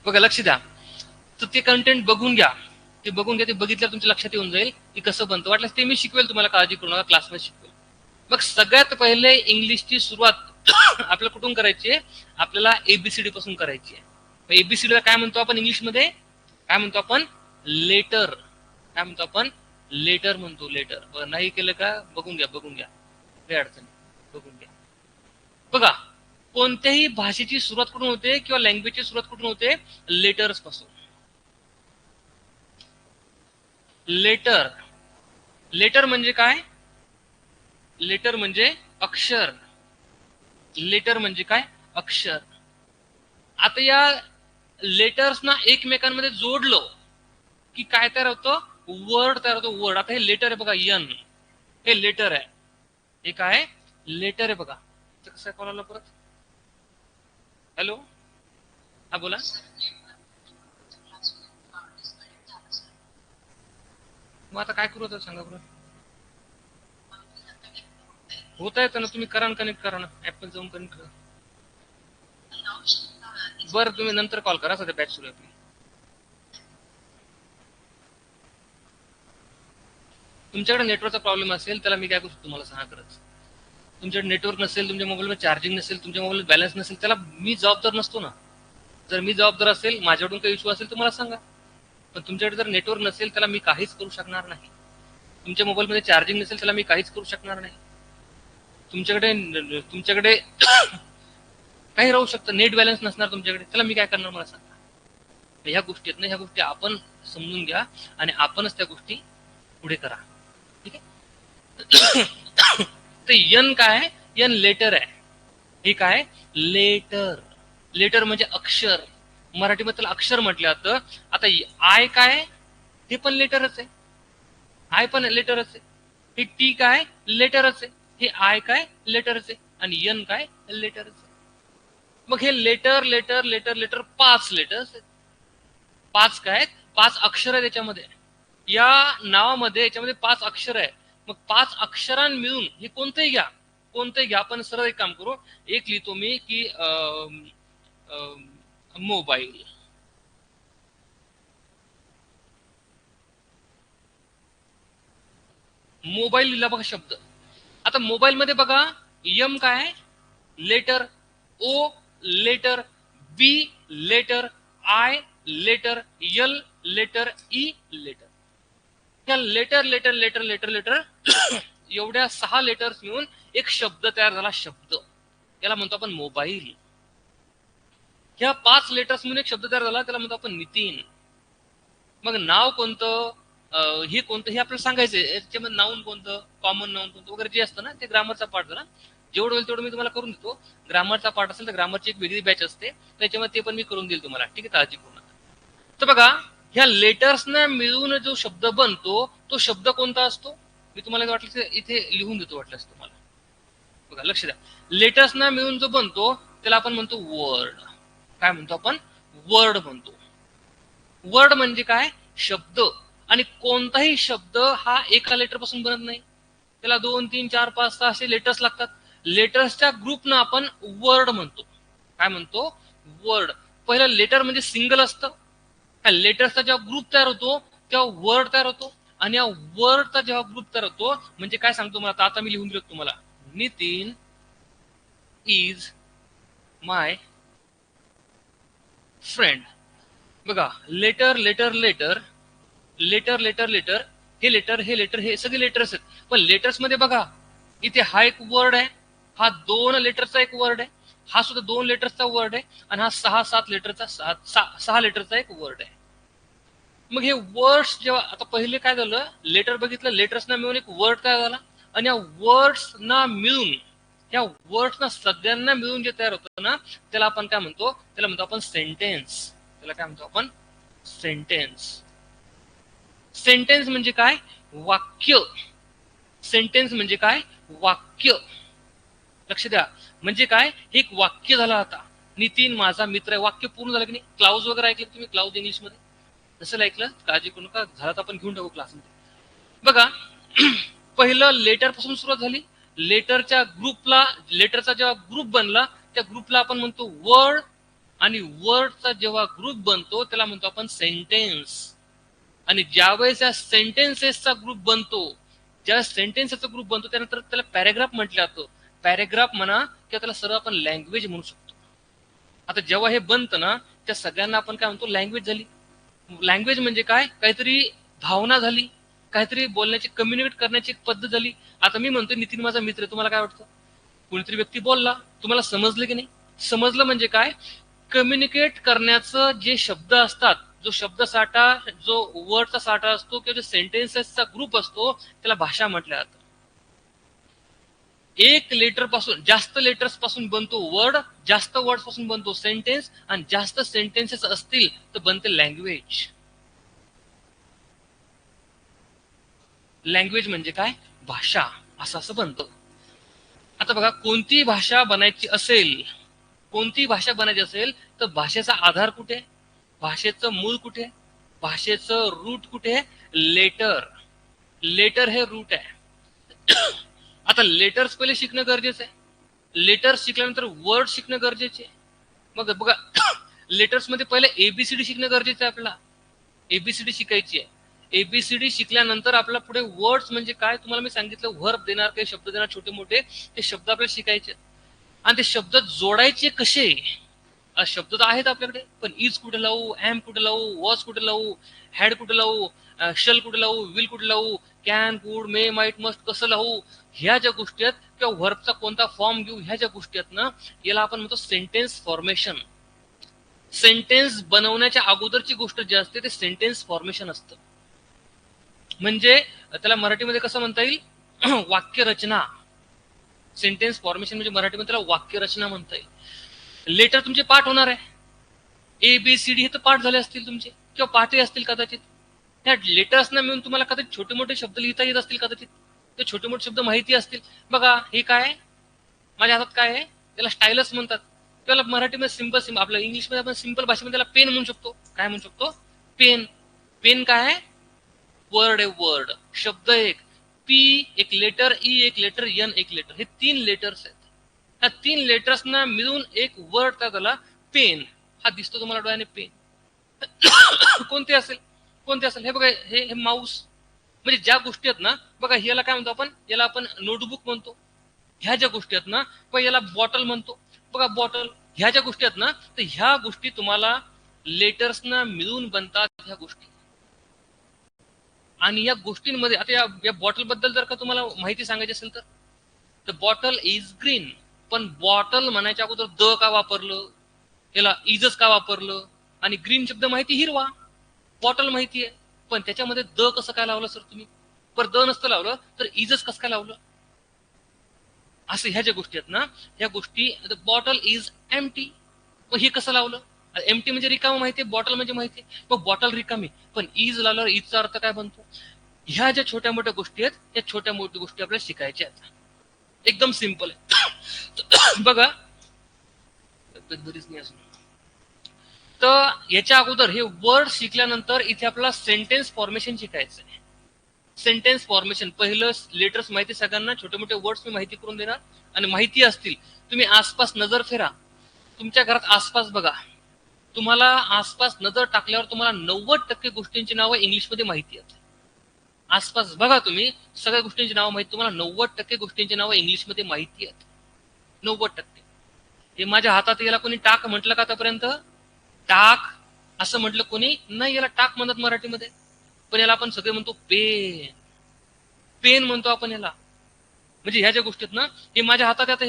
बघा, लक्ष द्या. तर ते कंटेंट बघून घ्या. ते बघून घ्या, ते बघितल्यावर तुमच्या लक्षात येऊन जाईल की कसं बनतं. वाटलं ते मी शिकवेल तुम्हाला, काळजी करू नका, क्लासमध्ये शिकवेल. मग सगळ्यात पहिले इंग्लिशची सुरुवात आपल्याला कुठून करायची आहे? आपल्याला एबीसीडी पासून करायची आहे. एबीसीडीला काय म्हणतो आपण इंग्लिशमध्ये? काय म्हणतो आपण? लेटर. काय म्हणतो आपण? लेटर म्हणतो, लेटर. नाही केलं का? बघून घ्या, बघून घ्या, काही अडचण बघून घ्या. बघा, कोणत्याही भाषेची सुरुवात कुठून होते किंवा लँग्वेजची सुरुवात कुठून होते? लेटर्स पासून. लेटर. लेटर म्हणजे काय? लेटर म्हणजे अक्षर. लेटर म्हणजे काय? अक्षर. आता या लेटर्सना एकमेकांमध्ये जोडलं की काय तयार होतं? वर्ड तयार होतो, वर्ड. आता हे लेटर आहे बघा, यन, हे लेटर आहे. हे काय? लेटर आहे बघा. कसं कॉल आला परत? हॅलो, हा बोला. मग आता काय करू आता सांगा बरं? होता येतं ना, तुम्ही करा, कनेक्ट करा ना, ऍप मध्ये जाऊन कनेक्ट करा. बरं, तुम्ही नंतर कॉल करा, सध्या बॅच सुरू आहे आपली. तुमच्याकडे नेटवर्कचा प्रॉब्लेम असेल, त्याला मी काय करू तुम्हाला सांगा. खरंच तुमच्याकडे नेटवर्क नसेल, तुमच्या मोबाईलवर चार्जिंग नसेल, तुमच्या मोबाईल बॅलन्स नसेल, त्याला मी जबाबदार नसतो ना. जर मी जबाबदार असेल, माझ्याकडून काही इश्यू असेल तर मला सांगा. पण तुमच्याकडे जर नेटवर्क नसेल, त्याला मी काहीच करू शकणार नाही. तुमच्या मोबाईलमध्ये चार्जिंग नसेल, त्याला मी काहीच करू शकणार नाही. तुमच्याकडे काही राहू शकतं, नेट बॅलन्स नसणार तुमच्याकडे, त्याला मी काय करणार मला सांगा. ह्या गोष्टी आहेत ना, ह्या गोष्टी आपण समजून घ्या आणि आपणच त्या गोष्टी पुढे करा. ठीक आहे. तर यन काय? यन लेटर आहे. हे काय? लेटर. लेटर म्हणजे अक्षर. मराठीमध्ये त्याला अक्षर म्हटलं जातं. आता आय काय? हे पण लेटरच आहे. आय पण लेटरच आहे. हे टी काय? लेटरच आहे. हे आय काय? लेटरच आहे. आणि यन काय? लेटरच आहे. मग हे letter letter letter letter 5 letters आहेत. 5 काय? 5 अक्षर आहे त्याच्यामध्ये. या नावामध्ये याच्यामध्ये 5 अक्षर आहे. मग 5 अक्षरां मिळून हे कोणतंही घ्या, कोणतंही घ्या. आपण सरळ एक काम करू, एक लिहितो मी की मोबाईल. मोबाईल लिहिला बघा शब्द. आता मोबाईल मध्ये बघा, यम काय? Letter. O letter. B letter. I letter. L letter. E letter. या letter letter letter letter letter एवढ्या 6 लेटर्स मिळून एक शब्द तयार झाला. शब्द, त्याला म्हणतो आपण मोबाईल. ह्या 5 लेटर्स म्हणून एक शब्द तयार झाला, त्याला म्हणतो आपण नितीन. मग नाव कोणतं, हे कोणतं, हे आपल्याला सांगायचंय. याच्यामध्ये नाऊन कोणतं, कॉमन नाऊन कोणतं वगैरे जे असतं ना, ते ग्रामरचा पार्ट झाला. जेवढं होईल तेवढं मी तुम्हाला करून देतो. ग्रामरचा पार्ट असेल तर ग्रामरची एक वेगळी बॅच असते, त्याच्यामध्ये ते पण मी करून देईल तुम्हाला. ठीक आहे, काळजी करू नका. तर बघा, ह्या लेटर्सना मिळून जो शब्द बनतो, तो शब्द कोणता असतो? मी तुम्हाला वाटलं इथे लिहून देतो, वाटलं असतं मला. बघा, लक्ष द्या. लेटर्सना मिळून जो बनतो त्याला आपण म्हणतो वर्ड. काय म्हणतो आपण? वर्ड म्हणतो. वर्ड म्हणजे काय? शब्द. आणि कोणताही शब्द हा एका लेटर पासून बनत नाही, त्याला 2, 3, 4, 5, 6 असे लेटर्स लागतात. लेटर्सच्या ग्रुपनं आपण वर्ड म्हणतो. काय म्हणतो? वर्ड. पहिलं लेटर म्हणजे सिंगल असतं. ह्या लेटर्सचा जेव्हा ग्रुप तयार होतो तेव्हा वर्ड तयार होतो. आणि या वर्डचा जेव्हा ग्रुप तयार होतो म्हणजे काय सांगतो मला आता मी लिहून दिलं तुम्हाला. Nitin is my friend. बघा, letter letter letter letter letter letter, हे लेटर हे लेटर हे सगळे लेटर्स आहेत. पण लेटर्स मध्ये बघा, इथे हा एक वर्ड आहे, हा 2 लेटरचा एक वर्ड आहे, हा सुद्धा 2 लेटरचा वर्ड आहे, आणि हा 6 लेटरचा 6 लेटरचा एक वर्ड आहे. मग हे वर्ड्स जेव्हा आता पहिले काय झालं, लेटर बघितलं, लेटर्सना मिळून एक वर्ड तयार झाला. आणि या वर्ड्सना मिळून, या वर्ड्सना सगळ्यांना मिळून जे तयार होतं ना, त्याला आपण काय म्हणतो? त्याला म्हणतो आपण सेंटेन्स. त्याला काय म्हणतो आपण? सेंटेन्स. सेंटेन्स म्हणजे काय? वाक्य. सेंटेन्स म्हणजे काय? वाक्य. लक्ष द्या. म्हणजे काय? हे एक वाक्य झालं. आता नितीन माझा मित्र आहे, वाक्य पूर्ण झालं की नाही? क्लाउज वगैरे ऐकलं तुम्ही? क्लाउज इंग्लिश मध्ये नसेल ऐकलं, काळजी करू नका, झालं तर आपण घेऊन टाकू क्लासमध्ये. बघा, पहिलं लेटर पासून सुरुवात झाली. लेटरच्या ग्रुपला, लेटरचा जेव्हा ग्रुप बनला त्या ग्रुपला आपण म्हणतो वर्ड. आणि वर्डचा जेव्हा ग्रुप बनतो त्याला म्हणतो आपण सेंटेन्स. आणि ज्यावेळेस या सेंटेन्सेसचा ग्रुप बनतो, ज्या सेंटेन्सचा ग्रुप बनतो त्यानंतर त्याला पॅरेग्राफ म्हटलं जातं. पॅरेग्राफ म्हणा किंवा त्याला सर्व आपण लँग्वेज म्हणू शकतो. आता जेव्हा हे बनतं ना, त्या सगळ्यांना आपण काय म्हणतो, लँग्वेज झाली. लँग्वेज म्हणजे काय, काहीतरी भावना झाली, काहीतरी बोलण्याची कम्युनिकेट करण्याची एक पद्धत झाली. आता मी म्हणतोय नितीन माझा मित्र आहे, तुम्हाला काय वाटतं? कोणीतरी व्यक्ती बोलला, तुम्हाला समजलं की नाही? समजलं म्हणजे काय, कम्युनिकेट करण्याचं जे शब्द असतात, जो शब्द साठा, जो वर्डचा साठा असतो किंवा जो सेंटेन्सेसचा ग्रुप असतो, त्याला भाषा म्हटलं जातं. एक लेटर पासून, जास्त लेटर्स पासून बनतो वर्ड, जास्त वर्ड पासून बनतो सेंटेन्स, आणि जास्त सेंटेन्सेस असतील तर बनते लँग्वेज. लँग्वेज म्हणजे काय, भाषा, असं बनतं. आता बघा, कोणती भाषा बनायची असेल, कोणती भाषा बनायची असेल तर भाषेचा आधार कुठे, भाषेचं मूळ कुठे, भाषेचं रूट कुठे, लेटर. लेटर हे रूट आहे. आता लेटर्स पहिले शिकणं गरजेचं आहे. लेटर्स शिकल्यानंतर वर्ड शिकणं गरजेचे आहे. मग बघा, लेटर्स मध्ये पहिले एबीसीडी शिकणं गरजेचं आहे. आपल्याला एबीसीडी शिकायची आहे. एबीसीडी शिकल्यानंतर आपल्याला पुढे वर्ड्स म्हणजे काय, तुम्हाला मी सांगितलं, व्हर्ब देणार, काही शब्द देणार छोटे मोठे, ते शब्द आपल्याला शिकायचे. आणि ते शब्द जोडायचे कसे, शब्द तर आहेत आपल्याकडे, पण इज कुठे लावू, एम कुठे लावू, वॉज कुठे लावू, हॅड कुठे लावू, शल कुठे लावू, विल कुठे लावू, कॅन, कुड, मे, माइट, मस्ट कसं लावू, ह्या ज्या गोष्टी आहेत, किंवा व्हर्बचा कोणता फॉर्म घेऊ, ह्या ज्या गोष्टी आहेत ना, याला आपण म्हणतो सेंटेन्स फॉर्मेशन. सेंटेन्स बनवण्याच्या अगोदरची गोष्ट जी असते ते सेंटेन्स फॉर्मेशन असतं. म्हणजे त्याला मराठीमध्ये कसं म्हणता येईल, वाक्य रचना. सेंटेन्स फॉर्मेशन म्हणजे मराठीमध्ये त्याला वाक्य रचना म्हणता येईल. लेटर तुमचे पाठ होणार आहे, एबीसीडी हे तर पाठ झाले असतील तुमचे, किंवा पाठही असतील कदाचित. त्या लेटर्सना मिळून तुम्हाला कदाचित छोटे मोठे शब्द लिहिता येत असतील, कदाचित ते छोटे मोठे शब्द माहिती असतील. बघा, हे काय माझ्या हातात काय आहे, त्याला स्टायलस म्हणतात. त्याला मराठीमध्ये सिंपल, आपल्या इंग्लिशमध्ये आपण सिंपल भाषेमध्ये त्याला पेन म्हणू शकतो. काय म्हणू शकतो, पेन. पेन काय आहे, वर्ड आहे, वर्ड, शब्द एक, पी एक लेटर, ई एक लेटर, एन एक लेटर, हे 3 लेटर्स आहेत. ह्या 3 लेटर्सना मिळून एक वर्ड काय झाला, पेन. हा दिसतो तुम्हाला डोळ्याने, पेन. कोणते असेल, कोणते असेल, हे बघा, हे माऊस. म्हणजे ज्या गोष्टी आहेत ना, बघा, याला काय म्हणतो आपण, याला आपण नोटबुक म्हणतो. ह्या ज्या गोष्टी आहेत ना, पण याला बॉटल म्हणतो. बघा, बॉटल. ह्या ज्या गोष्टी आहेत ना, तर ह्या गोष्टी तुम्हाला लेटर्सना मिळून बनतात, ह्या गोष्टी. आणि या गोष्टींमध्ये आता या बॉटल बद्दल जर का तुम्हाला माहिती सांगायची असेल तर बॉटल इज ग्रीन. पण बॉटल म्हणायच्या अगोदर द का वापरलं, याला इजच का वापरलं, आणि ग्रीन शब्द माहिती, हिरवा. बॉटल माहिती आहे, पण त्याच्यामध्ये द कसं काय लावलं सर तुम्ही, पर द नसतं लावलं तर इजच कसं काय लावलं. असं ह्या ज्या गोष्टी आहेत ना, ह्या गोष्टी, बॉटल इज एम्प्टी, मग हे कसं लावलं, एम्प्टी म्हणजे रिकाम माहितीये, बॉटल म्हणजे माहितीये, मग बॉटल रिकामी, पण इज लावल्यावर इजचा अर्थ काय बनतो. ह्या ज्या छोट्या मोठ्या गोष्टी आहेत, त्या छोट्या मोठ्या गोष्टी आपल्याला शिकायच्या आहेत. एकदम सिंपल आहे. बघा, बरीच नाही असून तर याच्या अगोदर हे वर्ड शिकल्यानंतर इथे आपल्याला सेंटेन्स फॉर्मेशन शिकायचं आहे. सेंटेन्स फॉर्मेशन, पहिलं लेटर्स माहिती सगळ्यांना, छोटे मोठे वर्ड्स मी माहिती करून देणार, आणि माहिती असतील, तुम्ही आसपास नजर फिरा, तुमच्या घरात आसपास बघा, तुम्हाला आसपास नजर टाकल्यावर तुम्हाला 90% गोष्टींची नावं इंग्लिशमध्ये माहिती आहेत. आसपास बघा, तुम्ही सगळ्या गोष्टींची नावं माहिती, तुम्हाला 90% गोष्टींची नावं इंग्लिशमध्ये माहिती आहेत. 90%. हे माझ्या हातात, याला कोणी टाक म्हटलं का आतापर्यंत, टाक असं म्हटलं कोणी नाही, याला टाक म्हणतात मराठीमध्ये, पण याला आपण सगळे म्हणतो पेन. पेन म्हणतो आपण याला. म्हणजे ह्या ज्या गोष्टी आहेत ना, हे माझ्या हातात आता,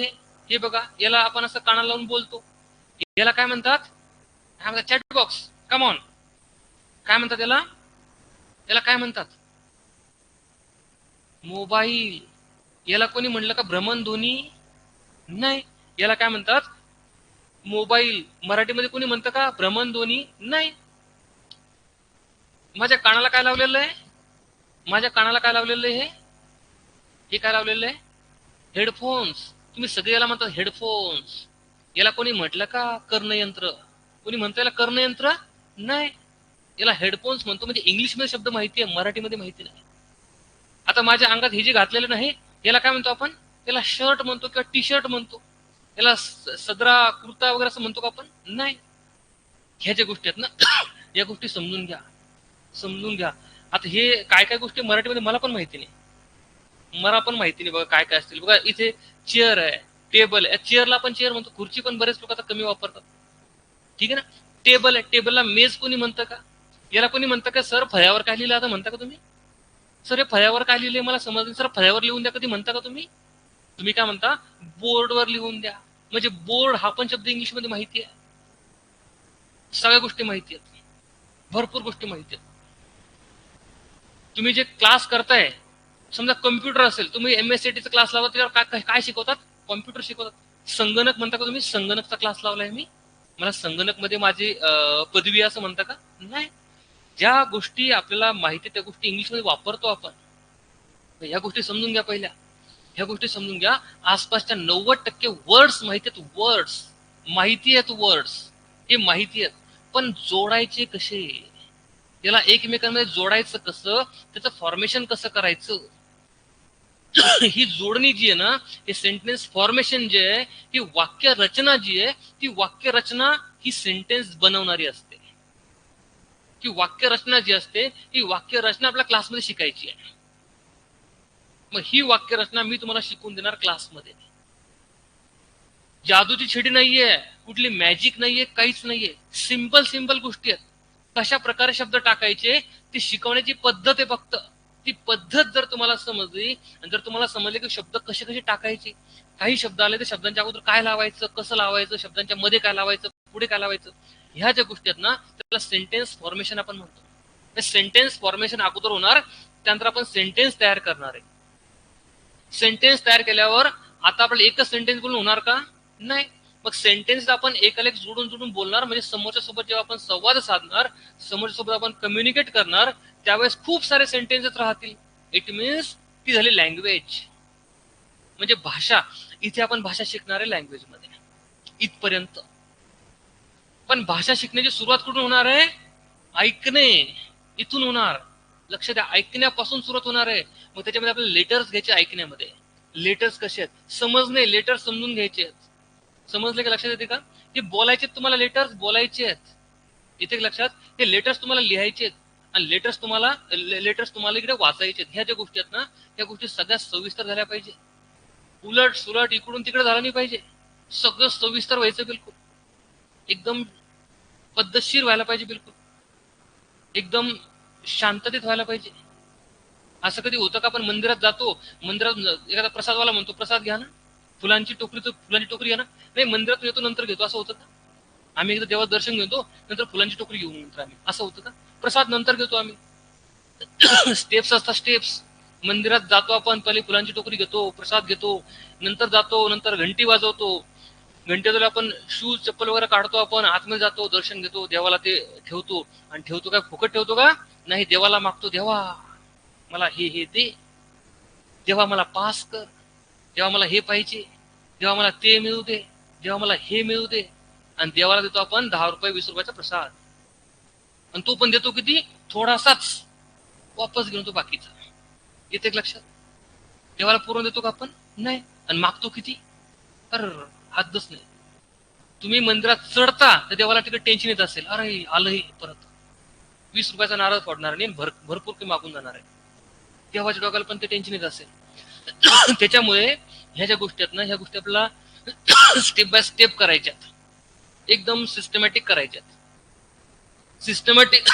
हे बघा, याला आपण असं कानाला लावून बोलतो, याला काय म्हणतात, काय म्हणतात, चॅट बॉक्स. कम ऑन, काय म्हणतात याला, याला काय म्हणतात, मोबाईल. याला कोणी म्हणलं का भ्रमणध्वनी, नाही, याला काय म्हणतात, मोबाईल. मराठीमध्ये कोणी म्हणतं का भ्रमणध्वनी, नाही. माझ्या कानाला काय लावलेलं आहे, माझ्या कानाला काय लावलेलं आहे, हे काय लावलेलं आहे, हेडफोन्स. तुम्ही सगळे याला म्हणतात हेडफोन्स. याला कोणी म्हटलं का कर्णयंत्र, कोणी म्हणतं याला कर्णयंत्र, नाही, याला हेडफोन्स म्हणतो. म्हणजे इंग्लिशमध्ये शब्द माहिती आहे, मराठीमध्ये माहिती नाही. आता माझ्या अंगात हे जे घातलेलं नाही, याला काय म्हणतो आपण, याला शर्ट म्हणतो किंवा टी शर्ट म्हणतो. याला सदरा, कुर्ता वगैरे असं म्हणतो का आपण, नाही. ह्या ज्या गोष्टी आहेत ना, या गोष्टी समजून घ्या, समजून घ्या. आता हे काय काय गोष्टी मराठीमध्ये मला पण माहिती नाही, बघा काय काय असतील. बघा इथे चेअर आहे, टेबल आहे. चेअरला आपण चेअर म्हणतो, खुर्ची पण बरेच लोक आता कमी वापरतात, ठीक आहे ना. टेबल आहे, टेबलला मेज कोणी म्हणतं का? याला कोणी म्हणतं का सर फळ्यावर काय लिहिलं आता म्हणता का तुम्ही? सर हे फळ्यावर काय लिहिले मला समजलं. सर फळ्यावर लिहून द्या कधी म्हणता का तुम्ही? तुम्ही काय म्हणता? बोर्डवर लिहून द्या. म्हणजे बोर्ड हा पण शब्द इंग्लिशमध्ये माहिती आहे, सगळ्या गोष्टी माहिती आहेत, भरपूर गोष्टी माहिती आहेत. तुम्ही जे क्लास करताय, समजा कम्प्युटर असेल, तुम्ही MSCITचा क्लास लावता, त्याच्यावर काय शिकवतात? कॉम्प्युटर शिकवतात. संगणक म्हणता का तुम्ही? संगणकचा क्लास लावलाय मी, मला संगणक मध्ये माझी पदवी असं म्हणता का? नाही. ज्या गोष्टी आपल्याला माहिती त्या गोष्टी इंग्लिशमध्ये वापरतो आपण. ह्या गोष्टी समजून घ्या पहिल्या, ह्या गोष्टी समजून घ्या. आसपासच्या 90% वर्ड्स माहिती आहेत, वर्ड्स माहिती आहेत, वर्ड्स हे माहिती आहेत, पण जोडायचे कसे, त्याला एकमेकांमध्ये जोडायचं कसं, त्याचं फॉर्मेशन कसं करायचं, ही जोडणी जी आहे ना, हे सेंटेन्स फॉर्मेशन जे आहे, ही वाक्य रचना जी आहे, ती वाक्य रचना ही सेंटेन्स बनवणारी असते. की वाक्य रचना जी असते, ही वाक्य रचना आपल्या क्लासमध्ये शिकायची आहे. मग ही वाक्य रचना मी तुम्हाला शिकवून देणार क्लासमध्ये. जादूची छिडी नाहीये, कुठली मॅजिक नाहीये, काहीच नाहीये. सिंपल सिंपल गोष्टी आहेत. कशा प्रकारे शब्द टाकायचे ती शिकवण्याची पद्धत आहे फक्त. ती पद्धत जर तुम्हाला समजली आणि जर तुम्हाला समजले की शब्द कसे कसे टाकायचे, काही शब्द आले तर शब्दांच्या अगोदर काय लावायचं, कसं लावायचं, शब्दांच्या मध्ये काय लावायचं, पुढे काय लावायचं, ह्या ज्या गोष्टी आहेत ना, त्याला सेंटेन्स फॉर्मेशन आपण म्हणतो. सेंटेन्स फॉर्मेशन अगोदर होणार, त्यानंतर आपण सेंटेन्स तयार करणार आहे. सेंटेन्स तयार केल्यावर आता आपल्याला एकच सेंटेन्स बोलून होणार का? नाही. मग सेंटेन्स आपण एकाला एक जोडून जोडून बोलणार, म्हणजे समोरच्या सोबत जेव्हा आपण संवाद साधणार, समोरच्या सोबत आपण कम्युनिकेट करणार, त्यावेळेस खूप सारे सेंटेन्सेस राहतील. इट मीन्स ती झाली लँग्वेज, म्हणजे भाषा. इथे आपण भाषा शिकणार आहे लँग्वेज मध्ये इथपर्यंत. पण भाषा शिकण्याची सुरुवात कुठून होणार आहे? ऐकणे, इथून होणार. लक्ष द्या, ऐकण्यापासून सुरुवात होणार आहे. मग त्याच्यामध्ये आपल्याला लेटर्स घ्यायचे. ऐकण्यामध्ये लेटर्स कसे आहेत समजणे, लेटर्स समजून घ्यायचे आहेत. समजले का? लक्षात येते का? हे बोलायचे तुम्हाला, लेटर्स बोलायचे आहेत. इथे लक्षात, हे लेटर्स तुम्हाला लिहायचे आहेत आणि लेटर्स तुम्हाला इकडे वाचायचे आहेत. ह्या ज्या गोष्टी आहेत ना, त्या गोष्टी सगळ्यात सविस्तर झाल्या पाहिजे. उलट सुलट इकडून तिकडे झालं नाही पाहिजे. सगळं सविस्तर व्हायचं, बिलकुल एकदम पद्धतशीर व्हायला पाहिजे, बिलकुल एकदम शांततेत व्हायला पाहिजे. असं कधी होतं का? आपण मंदिरात जातो, मंदिरात एखादा प्रसादवाला म्हणतो प्रसाद घ्या ना, फुलांची टोकरी घ्या ना. नाही, मंदिरात येतो नंतर घेतो, असं होतं का? आम्ही एकदा देवाचं दर्शन घेतो, नंतर फुलांची टोकरी घेऊन नंतर आम्ही, असं होतं का? प्रसाद नंतर घेतो आम्ही. स्टेप्स असतात, स्टेप्स. मंदिरात जातो आपण, पहिले फुलांची टोकरी घेतो, प्रसाद घेतो, नंतर जातो, नंतर घंटी वाजवतो, घंटी वाजवल्यावर आपण शूज चप्पल वगैरे काढतो, आपण आतमध्ये जातो, दर्शन घेतो, देवाला ते ठेवतो. आणि ठेवतो काय फुकट ठेवतो का? नाही, देवाला मागतो, देवा मला हे दे, देवा मला पास कर, देवा मला हे पाहिजे, देवा मला ते मिळू दे, देवा मला हे मिळू दे. आणि देवाला देतो आपण 10 रुपये 20 रुपयाचा प्रसाद. आणि तो पण देतो किती? थोडासाच, वापस घेऊन तो बाकीचा. येते लक्षात? देवाला पूर्ण देतो का आपण? नाही. आणि मागतो किती? हद्दच नाही. तुम्ही मंदिरात चढता तर देवाला तिकडे टेन्शन येत असेल, अरे आलंही परत 20 रुपयाचा नारळ फोडणार नाही, भरपूर काही मागून जाणार आहे. देवाच्या डोक्याला पण ते टेन्शन येत असेल. त्याच्यामुळे ह्या ज्या गोष्टी आहेत ना, ह्या गोष्टी आपल्याला स्टेप बाय स्टेप करायच्यात, एकदम सिस्टमॅटिक करायच्यात. सिस्टमॅटिक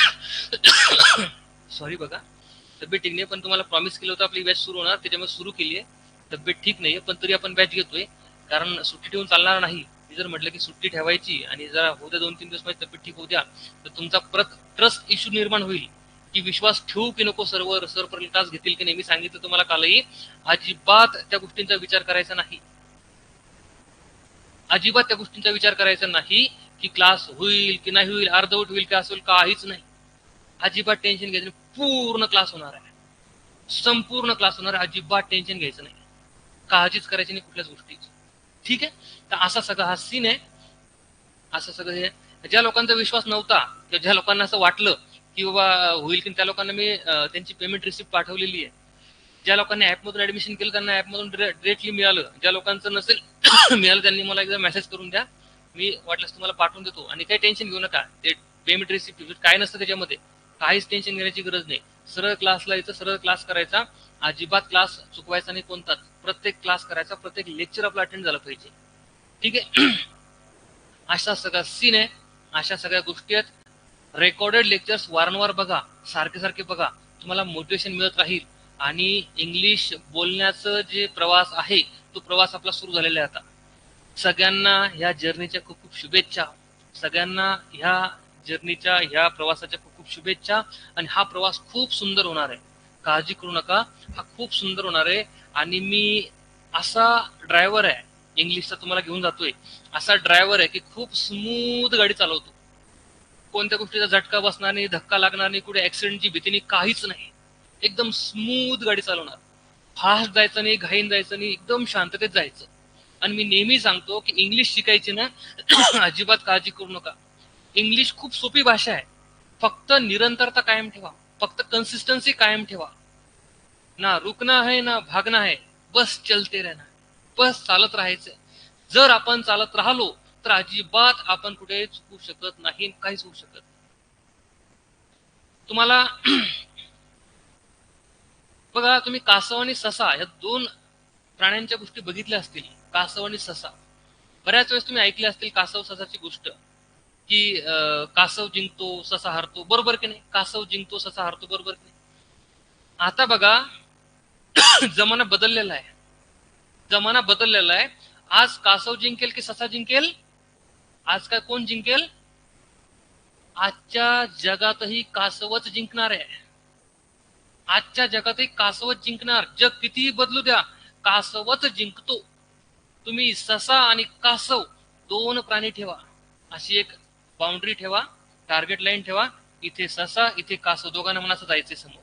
सॉरी बघा, तब्येत ठीक नाही, पण तुम्हाला प्रॉमिस केलं होतं आपली बॅच सुरू होणार, त्याच्यामुळे सुरू केली आहे. तब्येत ठीक नाहीये, पण तरी आपण बॅच घेतोय, कारण सुट्टी ठेवून चालणार नाही. मी जर म्हटलं की सुट्टी ठेवायची आणि जरा उद्या 2-3 दिवस माझी तब्येत ठीक होऊ द्या, तर तुमचा परत ट्रस्ट इश्यू निर्माण होईल की विश्वास ठेवू की नको, सर परत तास घेतील की नाही. मी सांगितलं तुम्हाला कालही, अजिबात त्या गोष्टींचा विचार करायचा नाही, अजिबात त्या गोष्टींचा विचार करायचा नाही की क्लास होईल की नाही होईल, अर्धवट होईल की असेल, काहीच नाही. अजिबात टेन्शन घ्यायचं नाही. पूर्ण क्लास होणार आहे, संपूर्ण क्लास होणार आहे. अजिबात टेन्शन घ्यायचं नाही, काळजीच करायची नाही कुठल्याच गोष्टीची. ठीक आहे? तर असा सगळा हा सीन आहे. असं सगळं हे, ज्या लोकांचा विश्वास नव्हता किंवा ज्या लोकांना असं वाटलं की बाबा होईल की, त्या लोकांना मी त्यांची पेमेंट रिसिप्ट पाठवलेली आहे. ज्या लोकांनी ऍपमधून ऍडमिशन केलं त्यांना ऍपमधून डिरेक्टली मिळालं. ज्या लोकांचं नसेल मिळालं त्यांनी मला एकदा मेसेज करून द्या, मी वाटल्यास तुम्हाला पाठवून देतो. आणि काही टेन्शन घेऊ नका, ते पेमेंट रिसिप्ट काय नसतं त्याच्यामध्ये, काहीच टेन्शन घेण्याची गरज नाही. सरळ क्लासला यायचं, सरळ क्लास करायचा, अजिबात क्लास चुकवायचा नाही कोणताच. प्रत्येक क्लास करायचा, प्रत्येक लेक्चर आपला अटेंड झाला पाहिजे. ठीक आहे. अशा सगळा सीन आहे, अशा सगळ्या गोष्टी आहेत. रेकॉर्डेड लेक्चर्स वारंवार बघा, सारखे सारखे बघा, तुम्हाला मोटिवेशन मिळत राहील. आणि इंग्लिश बोलण्याचं जे प्रवास आहे तो प्रवास आपला सुरू झालेला आहे आता. सगळ्यांना ह्या जर्नीच्या खूप खूप शुभेच्छा. सगळ्यांना ह्या जर्नीच्या, ह्या प्रवासाच्या खूप खूप शुभेच्छा. आणि हा प्रवास खूप सुंदर होणार आहे, काळजी करू नका, हा खूप सुंदर होणार आहे. आणि मी असा ड्रायव्हर आहे, इंग्लिशचा तुम्हाला घेऊन जातोय, असा ड्रायव्हर आहे की खूप स्मूथ गाडी चालवतो. कोणत्या गोष्टीचा झटका बसणार नाही, धक्का लागणार नाही, कुठे ऍक्सिडेंटची भीती नाही, काहीच नाही. एकदम स्मूथ गाडी चालवणार. फास्ट जायचं नाही, घाईन जायचं नाही, एकदम शांततेत जायचं. आणि मी नेहमी सांगतो की इंग्लिश शिकायची ना अजिबात काळजी करू नका. इंग्लिश खूप सोपी भाषा आहे. फक्त निरंतरता कायम ठेवा, फक्त कन्सिस्टन्सी कायम ठेवा. ना रुकना है ना भागना है, बस चलते रहना, बस चालत राहायचं. जर आपण चालत राहिलो तर अजिबात आपण कुठे चुकू शकत नाही, काहीच होऊ शकत. तुम्हाला बघा, तुम्ही कासव आणि ससा या दोन प्राण्यांच्या गोष्टी बघितल्या असतील. कासव आणि ससा, बऱ्याच वेळेस तुम्ही ऐकले असतील कासव ससाची गोष्ट, की कासव जिंकतो ससा हारतो, बरोबर की नाही? कासव जिंकतो ससा हारतो, बरोबर की नाही? आता बघा जमाना बदललेला आहे, जमाना बदललेला आहे. आज कासव जिंकेल की ससा जिंकेल? आज काय कोण जिंकेल? आजच्या जगातही कासवच जिंकणार आहे. आजच्या जगातही कासवच जिंकणार. जग कितीही बदलू द्या, कासवच जिंकतो. तुम्ही ससा आणि कासव दोन प्राणी ठेवा, अशी एक बाउंड्री ठेवा, टार्गेट लाईन ठेवा. इथे ससा, इथे कासव, दोघांना मनाचं जायचे समोर.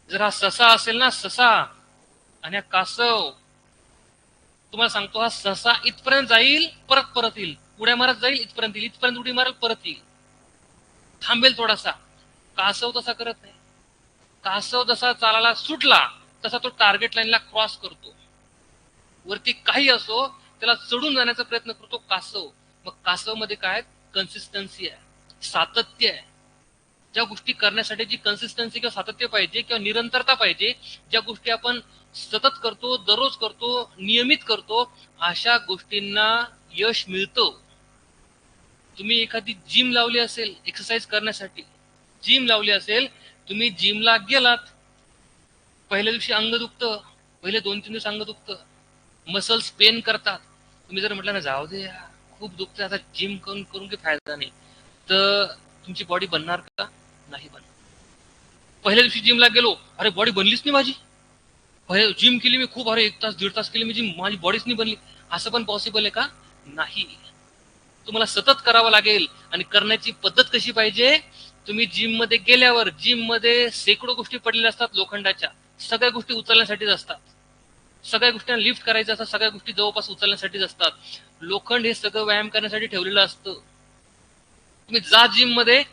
जर हा ससा असेल ना, ससा, आणि हा कासव, तुम्हाला सांगतो, हा ससा इथपर्यंत जाईल, परत परत येईल, उड्या मारत जाईल, इथपर्यंत येईल, इथपर्यंत उडी मारेल, परत येईल, थांबेल थोडासा. कासव तसा करत नाही. कासव जसा चालायला सुटला तसा तो टार्गेट लाईनला क्रॉस करतो. वरती काही असो, त्याला चढून जाण्याचा प्रयत्न करतो कासव. मग कासव मध्ये काय? कन्सिस्टन्सी आहे, सातत्य आहे. ज्या गोष्टी करण्यासाठी जी कन्सिस्टन्सी किंवा सातत्य पाहिजे किंवा निरंतरता पाहिजे, ज्या गोष्टी आपण सतत करतो, दररोज करतो, नियमित करतो, अशा गोष्टींना यश मिळतं. तुम्ही एखादी जिम लावली असेल एक्सरसाइज करण्यासाठी, जिम लावली असेल, तुम्ही जिमला गेलात, पहिल्या दिवशी अंग दुखतं, पहिले 2-3 दिवस अंग दुखतं, मसल्स पेन करतात. तुम्ही जर म्हटलं ना जाऊ दे यार, खूप दुखतं, आता जिम करून करून काही फायदा नाही, तर तुमची बॉडी बनणार का? नाही बनणार. पहिल्या दिवशी जिमला गेलो, अरे बॉडी बनलीच नाही माझी, पहिले जिम केली मी खूप, अरे 1 तास 1.5 तास केली मी जिम, माझी बॉडीच नाही बनली. असं पण पॉसिबल आहे का? नाही. तुम्हाला सतत करावं लागेल. आणि करण्याची पद्धत कशी पाहिजे? तुम्ही जिम मध्ये गेल्यावर, जिम मध्ये शेकडो गोष्टी पडलेल्या असतात लोखंडाच्या, सगळ्या गोष्टी उचलण्यासाठीच असतात, सगळ्या गोष्टींना लिफ्ट करायचं असतात, सगळ्या गोष्टी जवळपास उचलण्यासाठीच असतात. लोखंड हे सगळं व्यायाम करण्यासाठी ठेवलेलं असतं. तुम्ही जा जिम मध्ये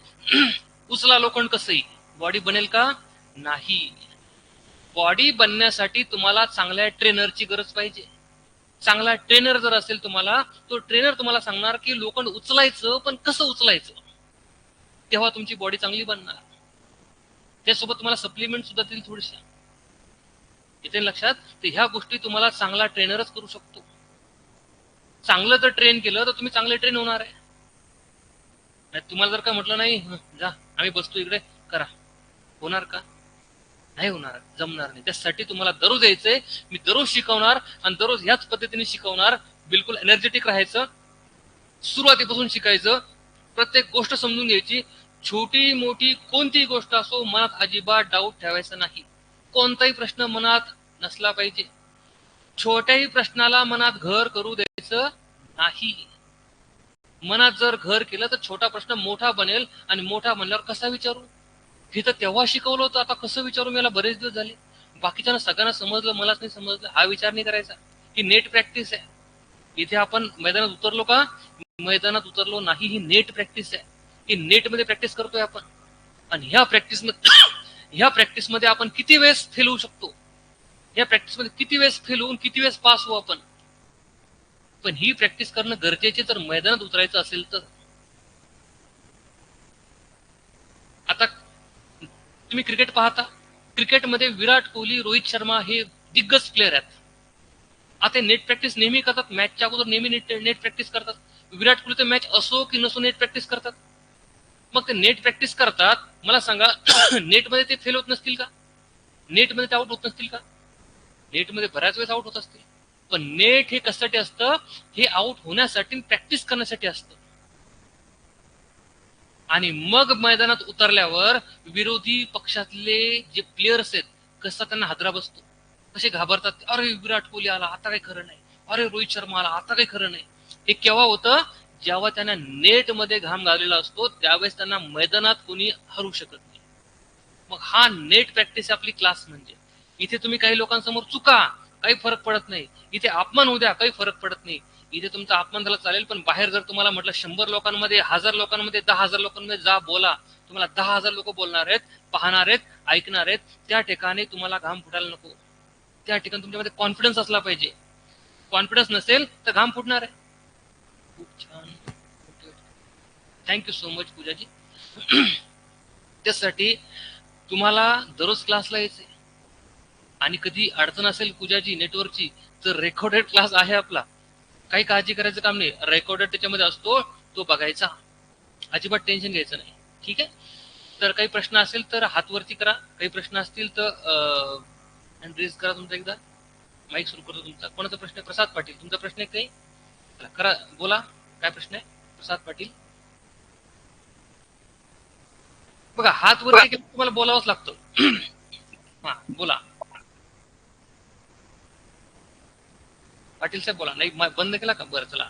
उचला लोखंड कसंही, बॉडी बनेल का? नाही. बॉडी बनण्यासाठी तुम्हाला चांगल्या ट्रेनरची गरज पाहिजे. चांगला ट्रेनर जर असेल तुम्हाला, तो ट्रेनर तुम्हाला सांगणार की लोखंड उचलायचं, पण कसं उचलायचं, तेव्हा तुमची बॉडी चांगली बनणार. त्यासोबत तुम्हाला सप्लिमेंट सुद्धा देईल थोडीशा. इथे लक्षात, तर ह्या गोष्टी तुम्हाला चांगला ट्रेनरच करू शकतो. चांगलं जर ट्रेन केलं तर तुम्ही चांगले ट्रेन होणार आहे. तुम्हाला जर का म्हटलं नाही, जा आम्ही बसतो इकडे करा, होणार का? नाही होणार, जमणार नाही. त्यासाठी तुम्हाला दररोज यायचंय, मी दररोज शिकवणार आणि दररोज ह्याच पद्धतीने शिकवणार. बिलकुल एनर्जेटिक राहायचं, सुरुवातीपासून शिकायचं, प्रत्येक गोष्ट समजून घ्यायची. छोटी मोठी कोणतीही गोष्ट असो, मनात अजिबात डाऊट ठेवायचा नाही. कोणताही प्रश्न मनात नसला पाहिजे. छोट्याही प्रश्नाला मनात घर करू द्यायचं नाही. मनात जर घर केलं तर छोटा प्रश्न मोठा बनेल, आणि मोठा बनल्यावर कसा विचारू, हे तर तेव्हा शिकवलं होतं, आता कसं विचारू, मला बरेच दिवस झाले, बाकीच्यांना सगळ्यांना समजलं, मलाच नाही समजलं, हा विचार नाही करायचा. ही नेट प्रॅक्टिस आहे. इथे आपण मैदानात उतरलो का? मैदानात उतरलो नाही, ही नेट प्रॅक्टिस आहे. ही नेट मध्ये प्रॅक्टिस करतोय आपण. आणि ह्या प्रॅक्टिस मध्ये आपण किती वेळेस फेल होऊ शकतो, ह्या प्रॅक्टिस मध्ये किती वेळेस फेल होऊन किती वेळेस पास होऊ आपण. पण ही प्रॅक्टिस करणं गरजेचे जर मैदानात उतरायचं असेल तर. आता तुम्ही क्रिकेट पाहता, क्रिकेटमध्ये विराट कोहली, रोहित शर्मा हे दिग्गज प्लेअर आहेत. आता नेट प्रॅक्टिस नेहमी करतात, मॅचच्या अगोदर नेहमी नेट प्रॅक्टिस करतात. विराट कोहली तर मॅच असो की नसो नेट प्रॅक्टिस करतात. मग ते नेट प्रॅक्टिस करतात, मला सांगा नेटमध्ये ते फेल होत नसतील का? नेटमध्ये ते आउट होत नसतील का? नेटमध्ये बऱ्याच वेळेस आउट होत असतील. पण नेट हे कशासाठी असतं? हे आउट होण्यासाठी, प्रॅक्टिस करण्यासाठी असतं. आणि मग मैदानात उतरल्यावर विरोधी पक्षातले जे प्लेयर्स आहेत, कसा त्यांना हादरा बसतो, कसे घाबरतात. अरे विराट कोहली आला, आता काही खरं नाही. अरे रोहित शर्मा आला, आता काही खरं नाही. हे केव्हा होतं? जेव्हा त्यांना नेटमध्ये घाम घाललेला असतो, त्यावेळेस त्यांना मैदानात कोणी हरू शकत नाही. मग हा नेट प्रॅक्टिस आपली क्लास. म्हणजे इथे तुम्ही काही लोकांसमोर चुका, काही फरक पडत नाही. इथे अपमान होऊ द्या, काही फरक पडत नाही. इथे तुमचा अपमान झाला चालेल, पण बाहेर जर तुम्हाला म्हटलं 100 लोकांमध्ये, 1000 लोकांमध्ये, 10,000 लोकांमध्ये जा बोला, तुम्हाला 10,000 लोक बोलणार आहेत, पाहणार आहेत, ऐकणार आहेत. त्या ठिकाणी तुम्हाला घाम फुटायला नको. त्या ठिकाणी तुमच्यामध्ये कॉन्फिडन्स असला पाहिजे. कॉन्फिडन्स नसेल तर घाम फुटणार आहे. खूप छान, थँक्यू सो मच पूजाजी. त्यासाठी तुम्हाला दररोज क्लासला यायचंय. आणि कधी अडचण असेल पूजाजी नेटवर्कची, तर रेकॉर्डेड क्लास आहे आपला. काही काळजी करायचं काम नाही, रेकॉर्डेड त्याच्यामध्ये असतो, तो बघायचा. अजिबात टेन्शन घ्यायचं नाही. ठीक आहे. तर काही प्रश्न असेल तर हात वरती करा. काही प्रश्न असतील तर हँड रेज करा. तुमचा एकदा माईक सुरू करतो तुमचा. कोणाचा प्रश्न आहे? प्रसाद पाटील, तुमचा प्रश्न आहे काही? करा, बोला, काय प्रश्न आहे प्रसाद पाटील? बघा, हात वरती केला तुम्हाला बोलावंच लागतं. हा, बोला पाटील साहेब, बोला. नाही बंद केला का? बरं, चला.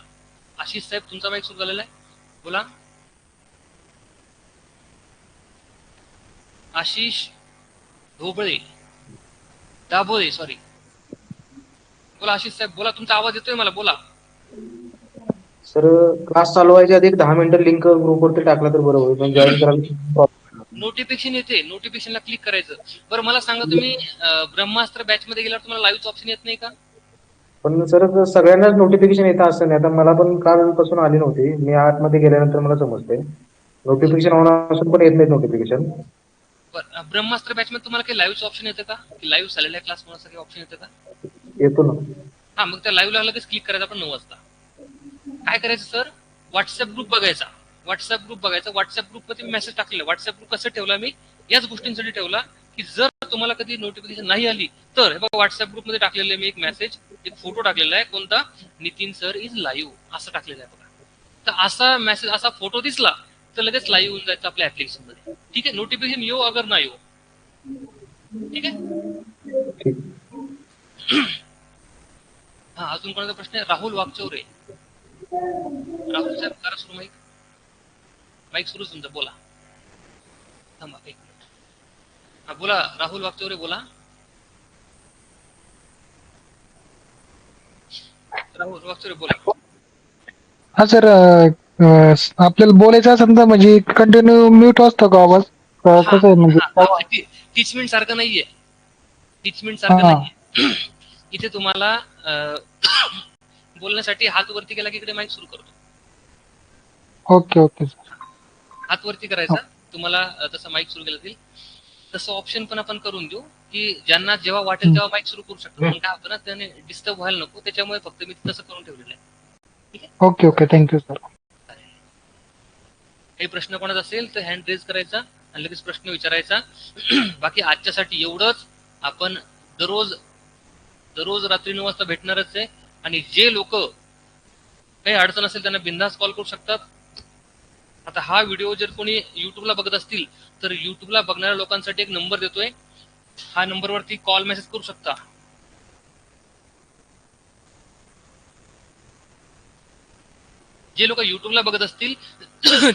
आशिष साहेब, तुमचा माईक सुरू झालेला आहे, बोला. आशिष ढोबळे, दाभोळे, सॉरी. बोला आशिष साहेब, बोला. तुमचा आवाज येतोय मला, बोला. सर, क्लास चालू व्हायच्या आधी एक 10 मिनिटं लिंक ग्रुपवरती टाकला तर बरं होईल, पण जॉईन करायला. नोटिफिकेशन येते, नोटिफिकेशनला क्लिक करायचं. बरं, मला सांगा, तुम्ही ब्रह्मास्त्र बॅच मध्ये गेल्यावर तुम्हाला लाईव्हचं ऑप्शन येत नाही का? पण सर, सगळ्यांनाच नोटिफिकेशन येतं असं नाही. आता मला पण कालपासून आली नव्हती. मी आतमध्ये गेल्यानंतर मला समजते नोटिफिकेशन ऑन असून पण येत नाही नोटिफिकेशन. बरं, ब्रह्मास्त्र बॅच मध्ये तुम्हाला काही लाईव्हचं ऑप्शन येतं का? की लाईव्ह झालेल्या क्लास म्हणून काही ऑप्शन येतं का? येतो ना. हा, मग त्या लाईव्हला लगेच क्लिक करायचं आपण 9 वाजता. काय करायचं सर? व्हॉट्सअप ग्रुप बघायचा. व्हॉट्सअप ग्रुप बघायचा. व्हॉट्सअप ग्रुप मध्ये मेसेज टाकलेला. व्हॉट्सअप ग्रुप कसं ठेवला मी? याच गोष्टींसाठी ठेवला की जर तुम्हाला कधी नोटिफिकेशन नाही आली तर हे बघा, व्हॉट्सअप ग्रुप मध्ये टाकलेलं मी एक मेसेज, एक फोटो टाकलेला आहे. कोणता? नितीन सर इज लाईव्ह असं टाकलेलं आहे बघा. तर असा मेसेज, असा फोटो दिसला तर लगेच लाईव्ह होऊन जायचं आपल्या ऍप्लिकेशन मध्ये. ठीक आहे. नोटिफिकेशन येऊ अगर ना येऊ. ठीक आहे. हा, अजून कोणाचा प्रश्न आहे? राहुल वागचौरे. राहुल साहेब, करा सुरू माईक. माईक सुरू तुमचा, बोला. थांबा एक मिनिट. हा, बोला राहुल वागचौरे, बोला. राहुल वागचौरे, बोला. हा सर, आपल्याला बोलायचं असेल तर म्हणजे कंटिन्यू म्यूट असतो का आवाज? हा कसं आहे म्हणजे हा, टीचमेंट सारखं नाहीये. टीचमेंट सारखं हा, नाहीये. इथे तुम्हाला बोलण्यासाठी हात वरती केला की इकडे माईक सुरू करतो. Okay okay sir. हात वरती करायचा. तुम्हाला तसं माईक सुरू केलं जाईल. तसं ऑप्शन पण आपण करून देऊ की ज्यांना जेव्हा वाटेल तेव्हा माईक सुरू करू शकतो. पण काय आपण ना, त्याने डिस्टर्ब व्हायला नको, त्याच्यामुळे फक्त मी तसं करून ठेवलेलं आहे. ठीक आहे. Okay okay, thank you sir. काही प्रश्न कोणाचा असेल तर हँड रेज करायचा आणि लगेच प्रश्न विचारायचा. बाकी आजच्यासाठी एवढंच. आपण दररोज रात्री 9 वाजता भेटणारच आहे. आणि जे लोक काही अडचण असेल त्यांना बिनधास्त कॉल करू शकतात. आता हा व्हिडिओ जर कोणी युट्यूबला बघत असतील तर युट्यूबला बघणाऱ्या लोकांसाठी एक नंबर देतोय. हा नंबरवरती कॉल मेसेज करू शकता. जे लोक युट्यूबला बघत असतील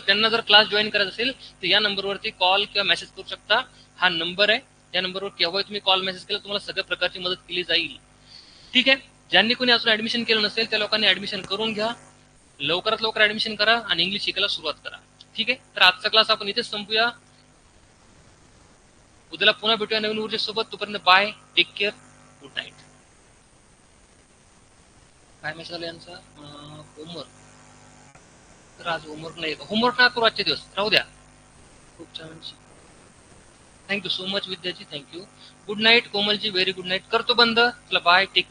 त्यांना जर क्लास जॉईन करायचा असेल तर या नंबरवरती कॉल किंवा मेसेज करू शकता. हा नंबर आहे. या नंबरवर केव्हा तुम्ही कॉल मेसेज केला तुम्हाला सगळ्या प्रकारची मदत केली जाईल. ठीक आहे. ज्यांनी कोणी अजून ऍडमिशन केलं नसेल त्या लोकांनी ऍडमिशन करून घ्या. लवकरात लवकर ऍडमिशन करा आणि इंग्लिश शिकायला सुरुवात करा. ठीक आहे. तर आजचा क्लास आपण इथेच संपूया. उद्याला पुन्हा भेटूया नवीन ऊर्जेसोबत. तोपर्यंत bye, take care, good night. काय मेसेज आला यांचा? होमवर्क. तर आज होमवर्क नाही. होमवर्क ना करू आजचे दिवस, राहू द्या. खूप छान. Thank you so much Vidyaji, thank you. Good night Komalji, very good night. करतो बंद. चला बाय, टेक